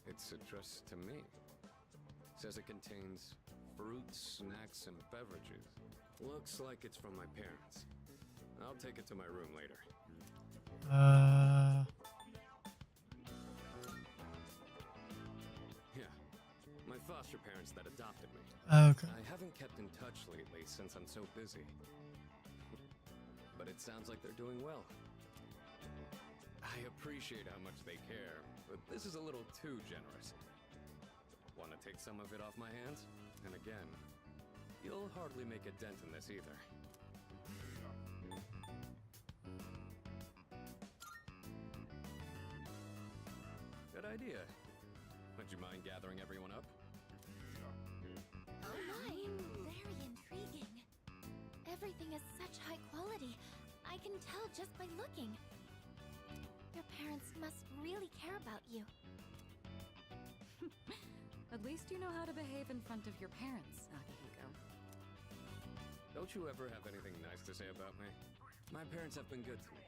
It's addressed to me. Says it contains fruits, snacks, and beverages. Looks like it's from my parents. I'll take it to my room later. Yeah, my foster parents that adopted me. Okay. I haven't kept in touch lately since I'm so busy. But it sounds like they're doing well. I appreciate how much they care, but this is a little too generous. Want to take some of it off my hands? And again, You'll hardly make a dent in this either. Good idea. Would you mind gathering everyone up? Oh my, very intriguing. Everything is such high quality. I can tell just by looking. Your parents must really care about you. At least you know how to behave in front of your parents, Akihiko. Don't you ever have anything nice to say about me? My parents have been good to me.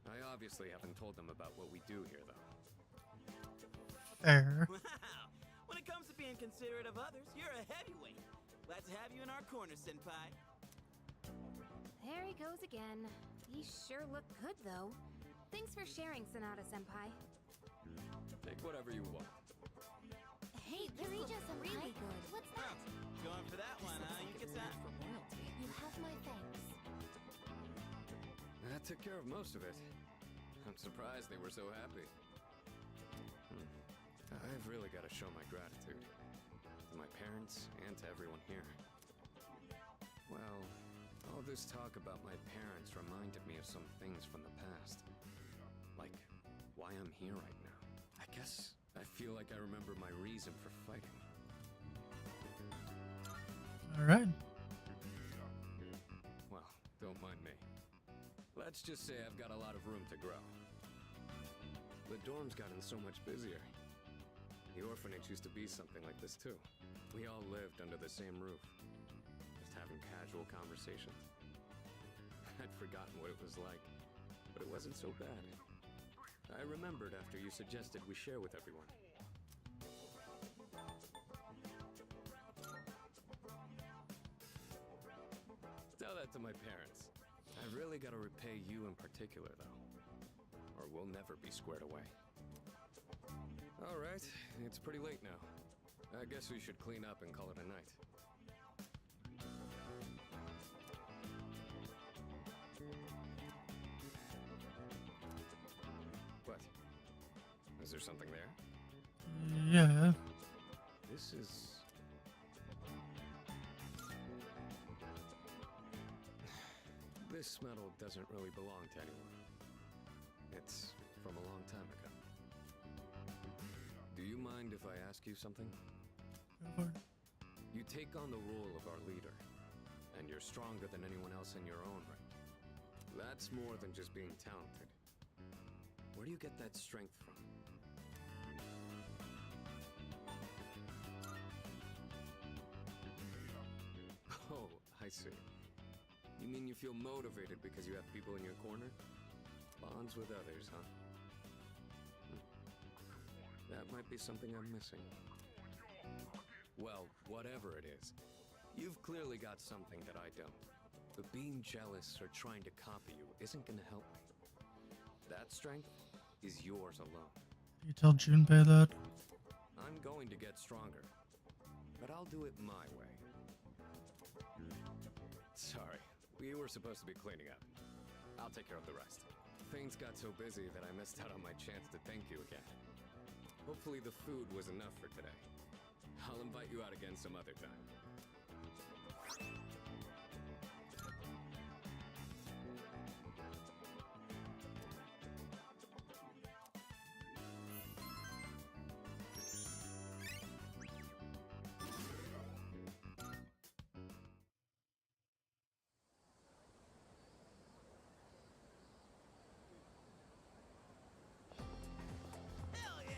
I obviously haven't told them about what we do here, though. Fair. Wow! When it comes to being considerate of others, you're a heavyweight. Glad to have you in our corner, Senpai. There he goes again. He sure looked good, though. Thanks for sharing, Sonata-senpai. Take whatever you want. Hey, Kirija-senpai, really good. What's that? Going for that one, huh? You get that? For royalty. You have my thanks. That took care of most of it. I'm surprised they were so happy. I've really got to show my gratitude. To my parents and to everyone here. Well, all this talk about my parents reminded me of some things from the past. Like, why I'm here right now. I guess I feel like I remember my reason for fighting. Alright. Well, don't mind me. Let's just say I've got a lot of room to grow. The dorm's gotten so much busier. The orphanage used to be something like this too. We all lived under the same roof, just having casual conversations. I'd forgotten what it was like, but it wasn't so bad. I remembered after you suggested we share with everyone. Tell that to my parents. I've really got to repay you in particular, though, or we'll never be squared away. All right, it's pretty late now. I guess we should clean up and call it a night. What? Is there something there? Yeah. This is... This medal doesn't really belong to anyone. It's from a long time ago. Do you mind if I ask you something? Go for it. You take on the role of our leader, and you're stronger than anyone else in your own right. That's more than just being talented. Where do you get that strength from? Oh, I see. You mean you feel motivated because you have people in your corner? Bonds with others, huh? That might be something I'm missing. Well, whatever it is, you've clearly got something that I don't. But being jealous or trying to copy you isn't gonna help me. That strength is yours alone. You tell Junpei that? I'm going to get stronger, but I'll do it my way. Sorry, we were supposed to be cleaning up. I'll take care of the rest. Things got so busy that I missed out on my chance to thank you again. Hopefully the food was enough for today. I'll invite you out again some other time. Hell yeah!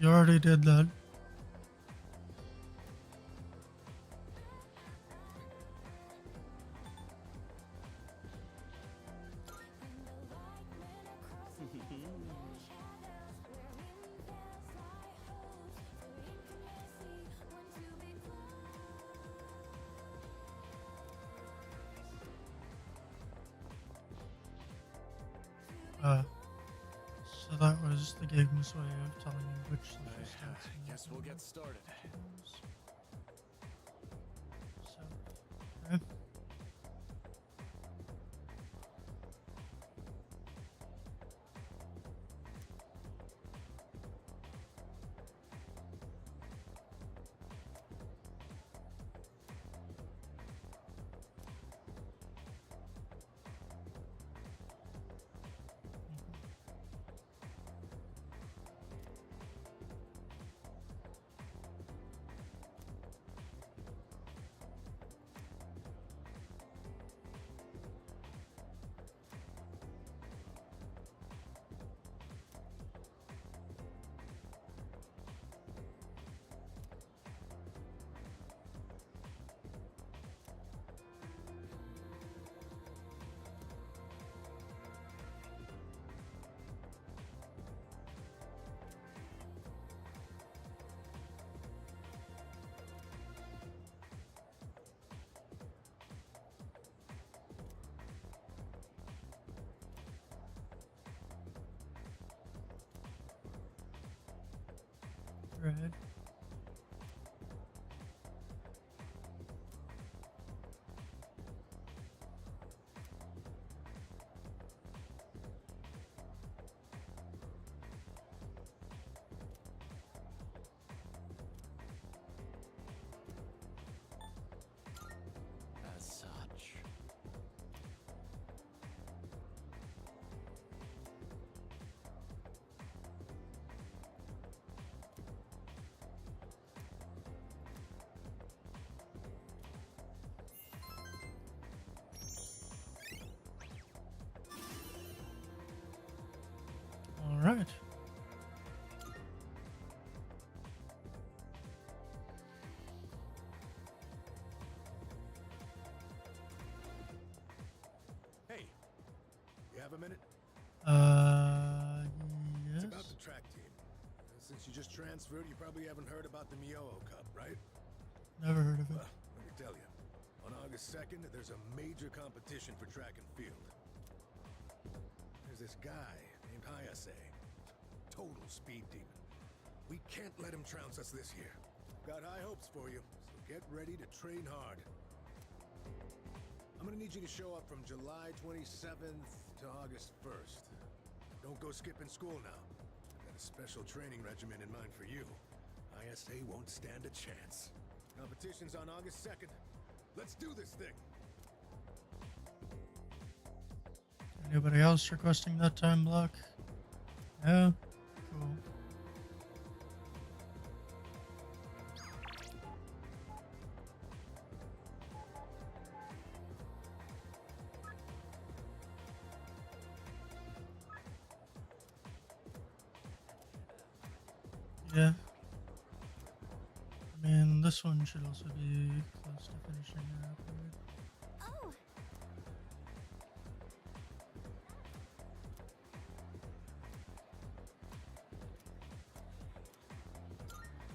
You already did that. So that was the game's way of telling you which social states. I guess we'll get started. So, okay. Right. As such. All right. Hey, you have a minute? Yes. It's about the track team. Since you just transferred, you probably haven't heard about the Mioho Cup, right? Never heard of it. Well, let me tell you. On August 2nd, there's a major competition for track and field. There's this guy named Hayase. Total speed demon. We can't let him trounce us this year. Got high hopes for you, so get ready to train hard. I'm gonna need you to show up from July 27th to August 1st. Don't go skipping school now. I've got a special training regimen in mind for you. ISA won't stand a chance. Competition's on August 2nd. Let's do this thing. Anybody else requesting that time block? No? Cool. Yeah. I mean, this one should also be close to finishing up. Right? Oh,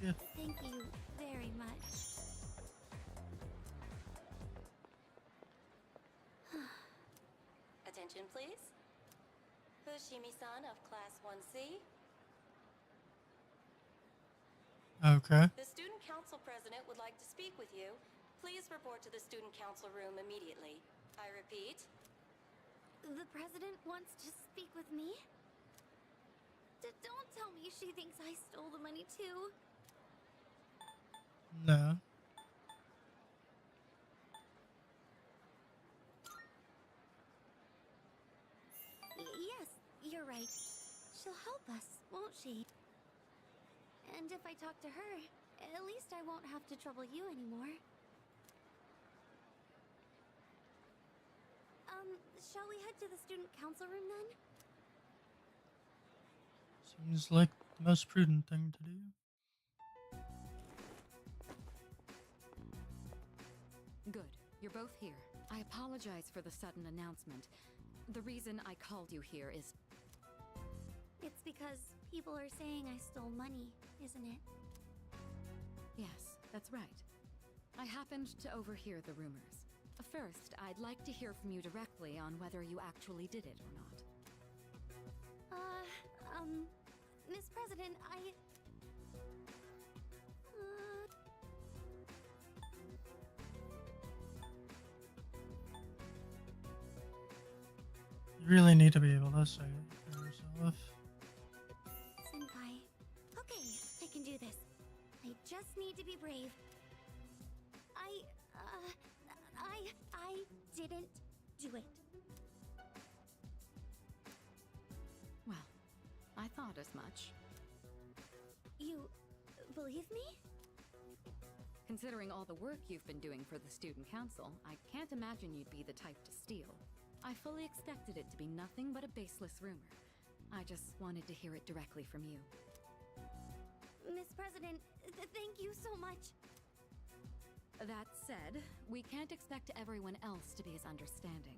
Yeah. thank you very much. Attention, please. Fushimi-san of Class 1C. Okay. The Student Council President would like to speak with you. Please report to the Student Council room immediately. I repeat. The president wants to speak with me? Don't tell me she thinks I stole the money too. No. Yes, you're right. She'll help us, won't she? And if I talk to her, at least I won't have to trouble you anymore. Shall we head to the student council room then? Seems like the most prudent thing to do. Good. You're both here. I apologize for the sudden announcement. The reason I called you here is... It's because people are saying I stole money, isn't it? Yes, that's right. I happened to overhear the rumors. First, I'd like to hear from you directly on whether you actually did it or not. Miss President, You really need to be able to say it for yourself. Senpai. Okay, I can do this. I just need to be brave. I didn't do it. Well, I thought as much. You believe me? Considering all the work you've been doing for the Student Council, I can't imagine you'd be the type to steal. I fully expected it to be nothing but a baseless rumor. I just wanted to hear it directly from you. Miss President, thank you so much. That said, we can't expect everyone else to be as understanding.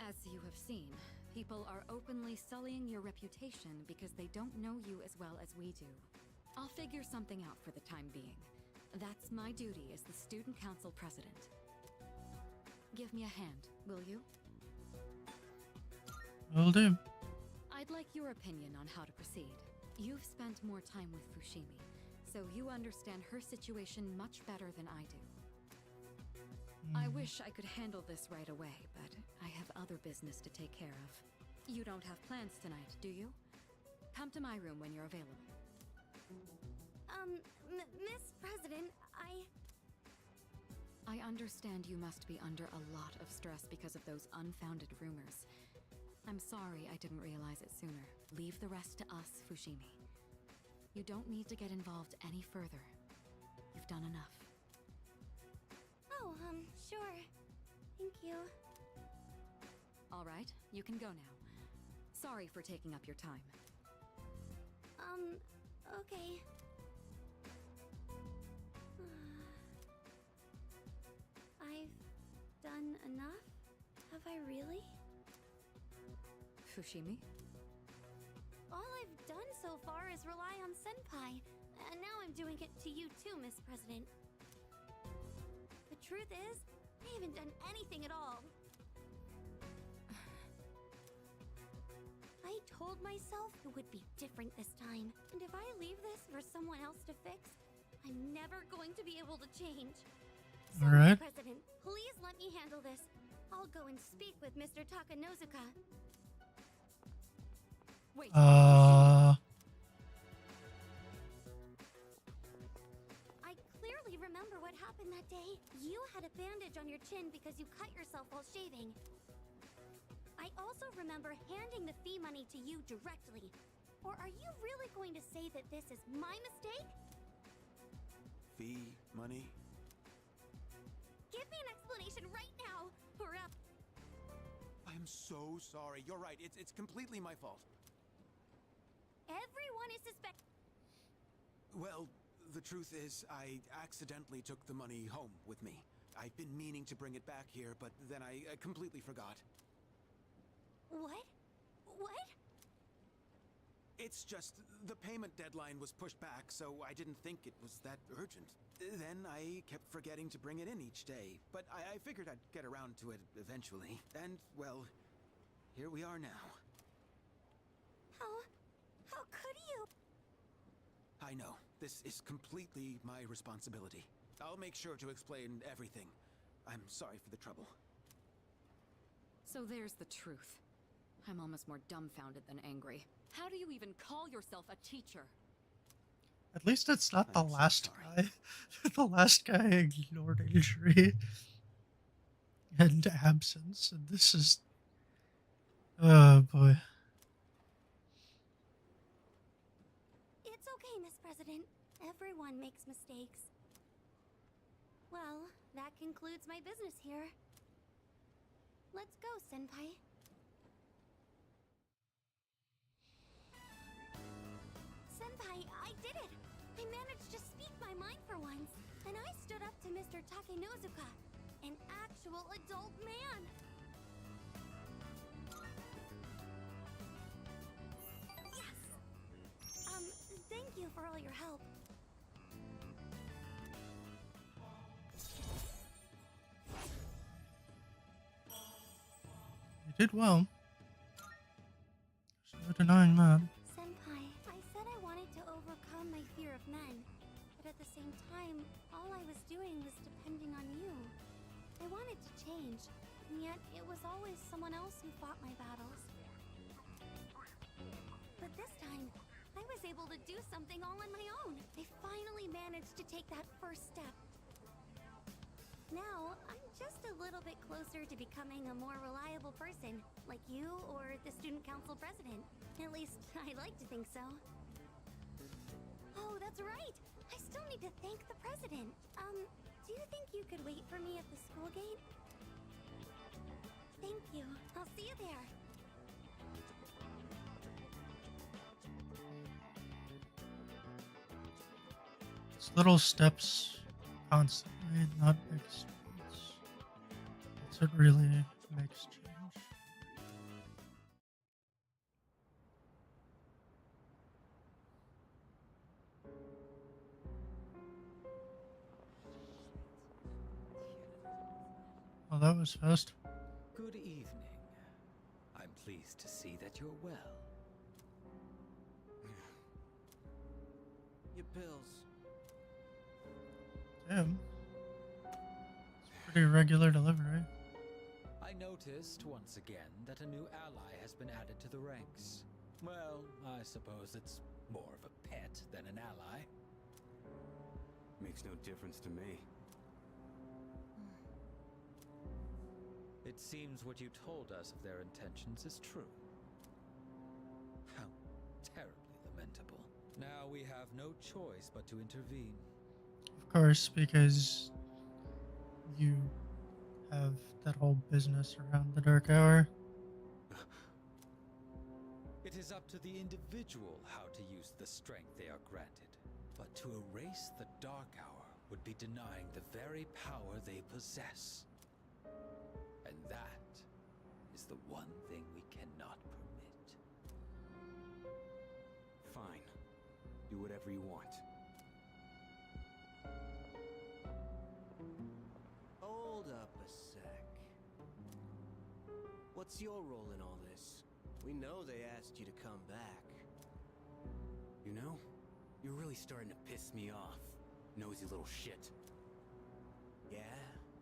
As you have seen, people are openly sullying your reputation because they don't know you as well as we do. I'll figure something out for the time being. That's my duty as the Student Council President. Give me a hand, will you? Will do. I'd like your opinion on how to proceed. You've spent more time with Fushimi. so you understand her situation much better than I do. I wish I could handle this right away, but I have other business to take care of. You don't have plans tonight, do you? Come to my room when you're available. Miss President, I understand you must be under a lot of stress because of those unfounded rumors. I'm sorry I didn't realize it sooner. Leave the rest to us, Fushimi. You don't need to get involved any further. You've done enough. Oh, sure. Thank you. All right, you can go now. Sorry for taking up your time. Okay. I've done enough? Have I really? Fushimi? All I've done so far is rely on Senpai, and now I'm doing it to you too, Miss President. The truth is, I haven't done anything at all. I told myself it would be different this time, and if I leave this for someone else to fix, I'm never going to be able to change. So, All right. Miss President, please let me handle this. I'll go and speak with Mr. Takanozuka. Wait. I clearly remember what happened that day. You had a bandage on your chin because you cut yourself while shaving. I also remember handing the fee money to you directly. Or are you really going to say that this is my mistake? Fee money? Give me an explanation right now, or else. I'm so sorry. You're right. It's completely my fault. Everyone is Well, the truth is, I accidentally took the money home with me. I've been meaning to bring it back here, but then I completely forgot. What? What? It's just, the payment deadline was pushed back, so I didn't think it was that urgent. Then I kept forgetting to bring it in each day, but I figured I'd get around to it eventually. And, well, here we are now. How could you? I know, this is completely my responsibility. I'll make sure to explain everything. I'm sorry for the trouble. So there's the truth. I'm almost more dumbfounded than angry. How do you even call yourself a teacher? At least it's not the last guy. The last guy ignored injury and absence, and this is... Oh boy. It's okay, Miss President. Everyone makes mistakes. Well, that concludes my business here. Let's go, Senpai. Senpai, I did it! I managed to speak my mind for once, and I stood up to Mr. Takenozuka, an actual adult man! Yes! Thank you for all your help. You did well. There's no denying that. Senpai, I said I wanted to overcome my fear of men, but at the same time, all I was doing was depending on you. I wanted to change, and yet it was always someone else who fought my battles. But this time, I was able to do something all on my own. I finally managed to take that first step. Now, I'm just a little bit closer to becoming a more reliable person, like you or the student council president. At least, I like to think so. Oh, that's right! I still need to thank the president. Do you think you could wait for me at the school gate? Thank you. I'll see you there. It's little steps constantly, not big steps. That's what really makes change. Well, that was fast. Good evening. I'm pleased to see that you're well. Your pills. Damn. It's pretty regular delivery. I noticed once again that a new ally has been added to the ranks. Well, I suppose it's more of a pet than an ally. Makes no difference to me. It seems what you told us of their intentions is true. How terribly lamentable. Now we have no choice but to intervene. Of course, because you have that whole business around the Dark Hour. It is up to the individual how to use the strength they are granted. But to erase the Dark Hour would be denying the very power they possess. And that is the one thing we cannot permit. Fine. Do whatever you want. Hold up a sec. What's your role in all this? We know they asked you to come back. You know, you're really starting to piss me off, nosy little shit. Yeah?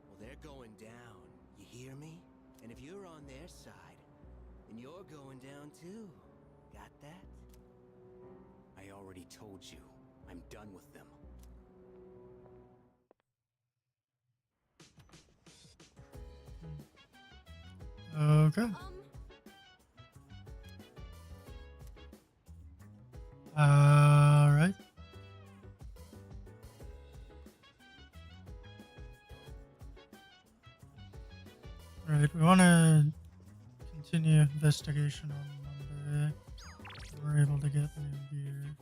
Well, they're going down. You hear me? And if you're on their side, then you're going down too. Got that? I already told you, I'm done with them. Okay. Alright. Alright, we want to continue investigation on Monday. We're able to get new gear.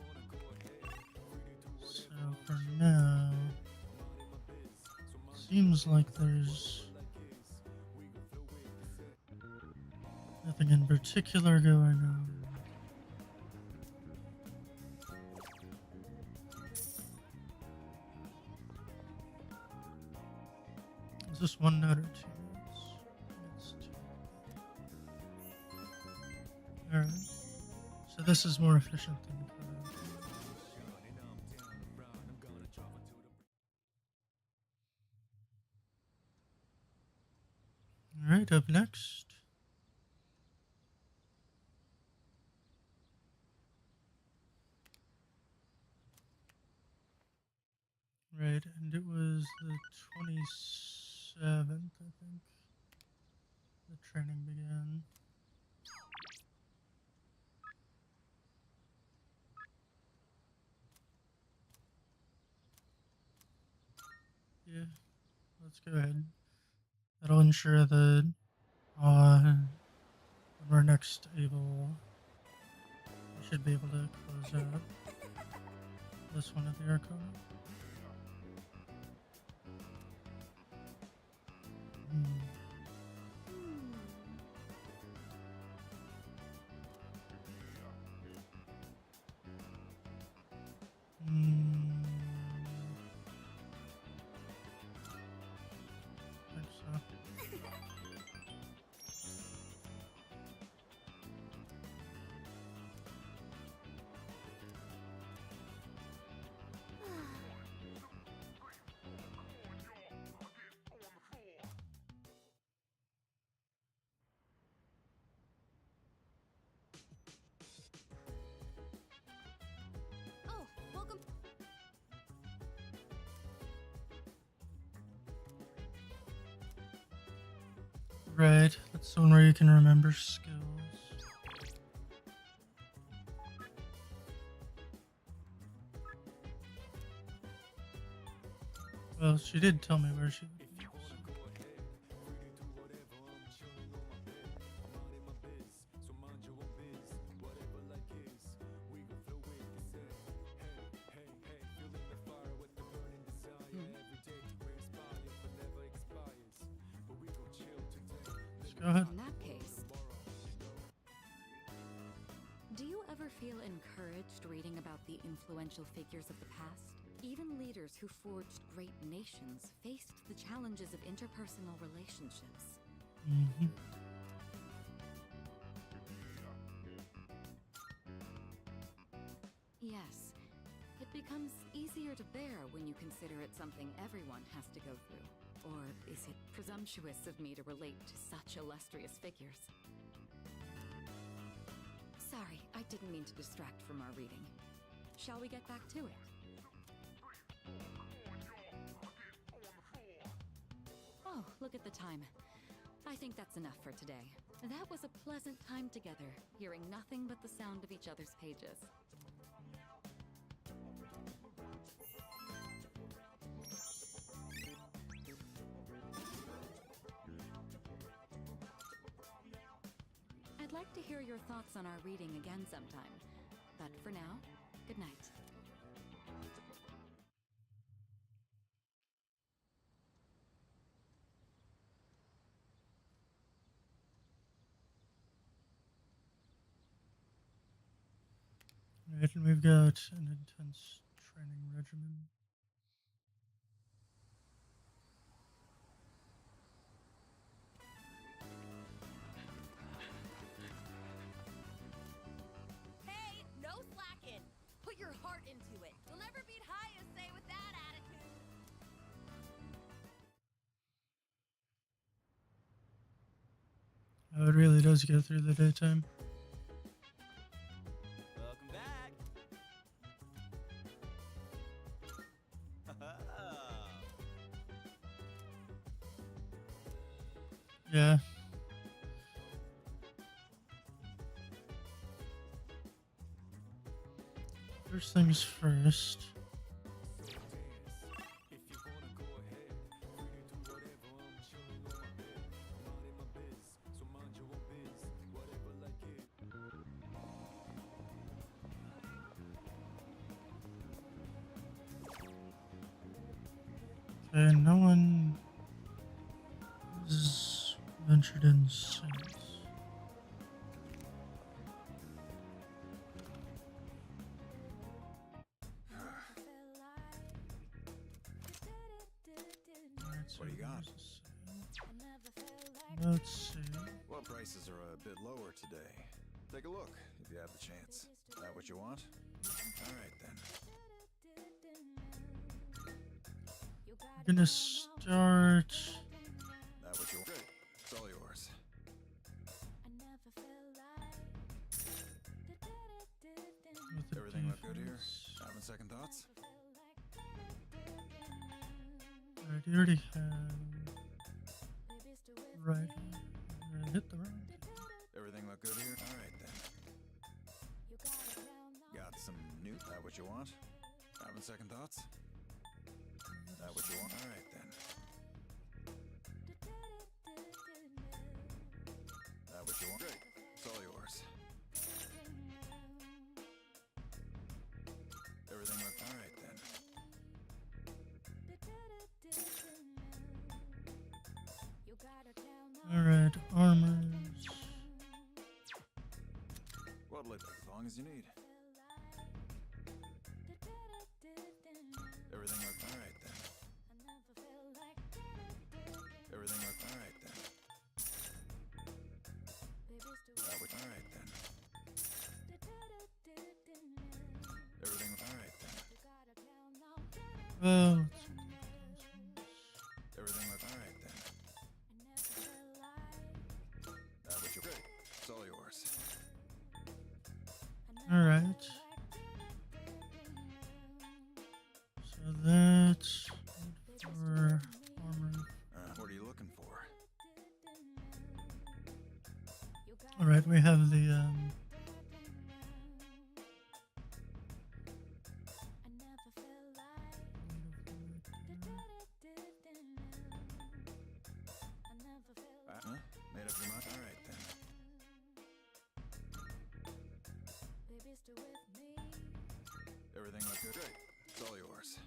So for now, seems like there's nothing in particular going on. Is this one note or two notes? It's two. Alright. So this is more efficient than current. Alright, up next. Right, and it was the 27th, I think. The training began. Yeah, let's go ahead. That'll ensure that when we're next able, we should be able to close out this one at the Arcana. Think so. Oh, welcome. Right, that's the one where you can remember skills. Well, she did tell me where she would be. Go ahead. In that case, do you ever feel encouraged reading about the influential figures of the past? Even leaders who forged great nations faced the challenges of interpersonal relationships. Mm-hmm. Yes, it becomes easier to bear when you consider it something everyone has to go through. Or is it presumptuous of me to relate to such illustrious figures? Sorry, I didn't mean to distract from our reading. Shall we get back to it? Oh, look at the time. I think that's enough for today. That was a pleasant time together, hearing nothing but the sound of each other's pages. I'd like to hear your thoughts on our reading again sometime. But for now, good night. Right, and we've got an intense training regimen. Hey, no slacking. Put your heart into it. You'll never beat Hayase with that attitude. Oh, it really does go through the daytime. Welcome back. Yeah. First things first. Okay, no one has ventured in since. What do you got? Let's see. Well, prices are a bit lower today. Take a look if you have the chance. That what you want? All right then. I'm gonna start. That what you want? Great. It's all yours. With the Everything look good here? defense. Having second thoughts? Alright, you already have. Right. I hit the wrong. Everything look good here? All right then. Got some new. That what you want? Having second thoughts? That what you want? All right then. That what you want? Great. It's all yours. Everything look all right then. Alright, armors. What'll it take? As long as you need. Everything look all right then. Everything look all right then. That was all right then. Everything look all right then. Well, Everything look all right then. That was your great. It's all yours. alright. So that's good for armor. What are you looking for? Alright, we have the Made up your mind? All right then. Everything look good? Great. It's all yours.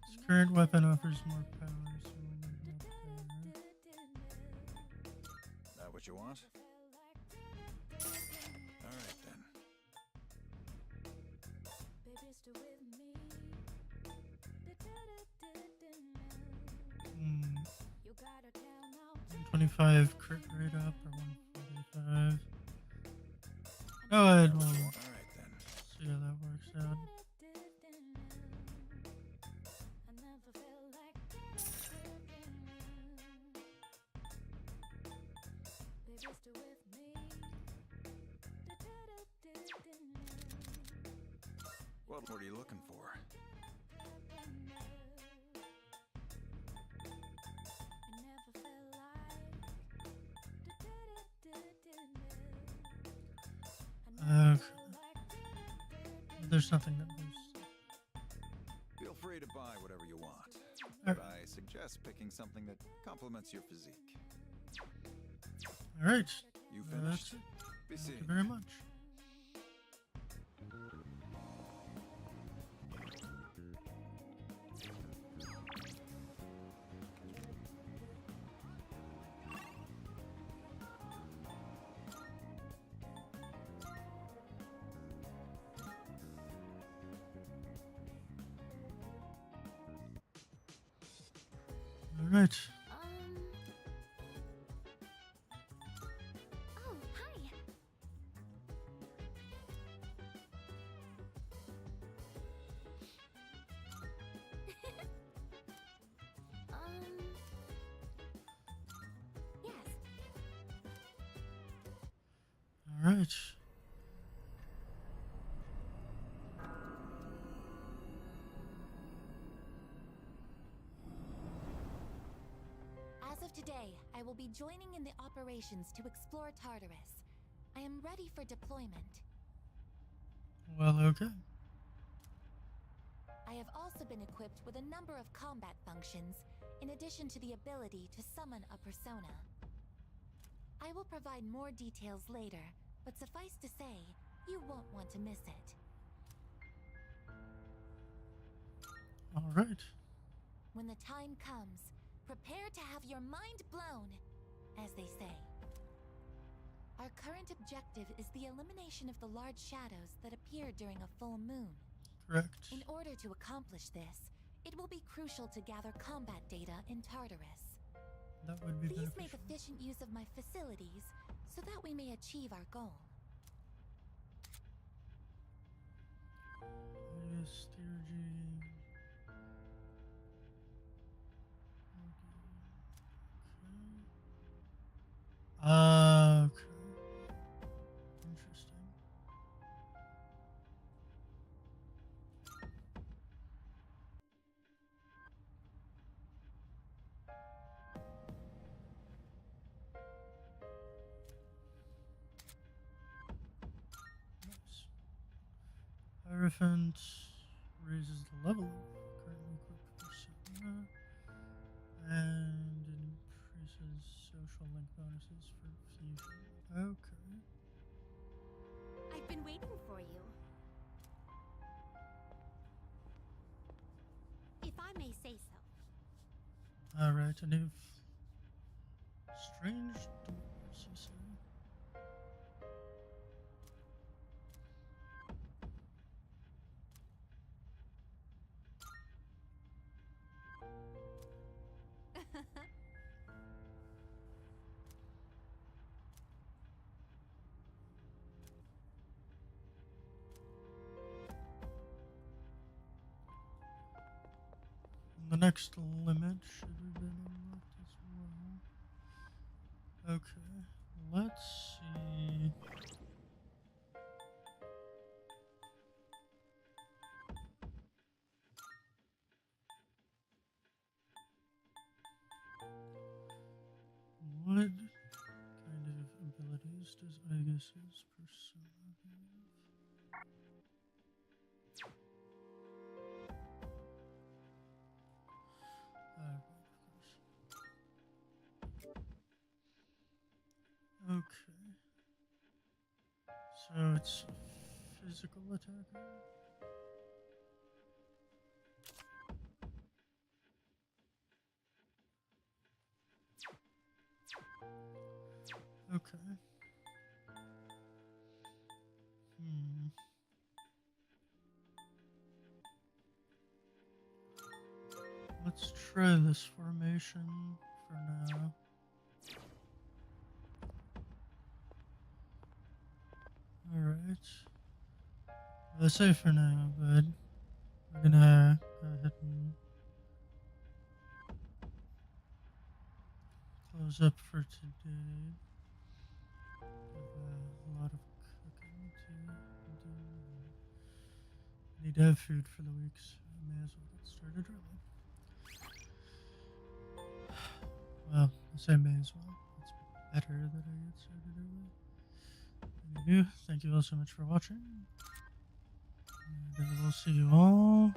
this current weapon offers more power, so we'll move it up there. That what you want? All right then. 25 crit rate up or 145. Go ahead, we'll see how that works out. What were you looking for? Okay. There's nothing that boosts. Feel free to buy whatever you want. Alright. But I suggest picking something that complements your physique. Alright. You That's finished? it. Be Thank you seeing very much. Alright. Oh, hi. Yes. Alright. As of today, I will be joining in the operations to explore Tartarus. I am ready for deployment. Well, okay. I have also been equipped with a number of combat functions, in addition to the ability to summon a persona. I will provide more details later, but suffice to say, you won't want to miss it. Alright. When the time comes, prepare to have your mind blown, as they say. Our current objective is the elimination of the large shadows that appear during a full moon. Correct. In order to accomplish this, it will be crucial to gather combat data in Tartarus. That would be Please beneficial. make efficient use of my facilities so that we may achieve our goal. Yes, Theurgy. Okay. Interesting. Nice. Hierophant raises the level of currently equipped persona and increases social link bonuses for fusion. Okay. I've been waiting for you. If I may say so. Alright, a new strange doors, you say? The next limit should have been unlocked as well. Okay, let's see. What kind of abilities does Agus's persona have? Right, of course. Okay. So it's a physical attacker? Okay. Let's try this formation for now. Alright. That's safe for now, but we're gonna go ahead and close up for today. A lot of cooking to do. I need to have food for the week, so I may as well get started early. Well, I say may as well. It's better that I get started early. Anywho, thank you all so much for watching. And I will see you all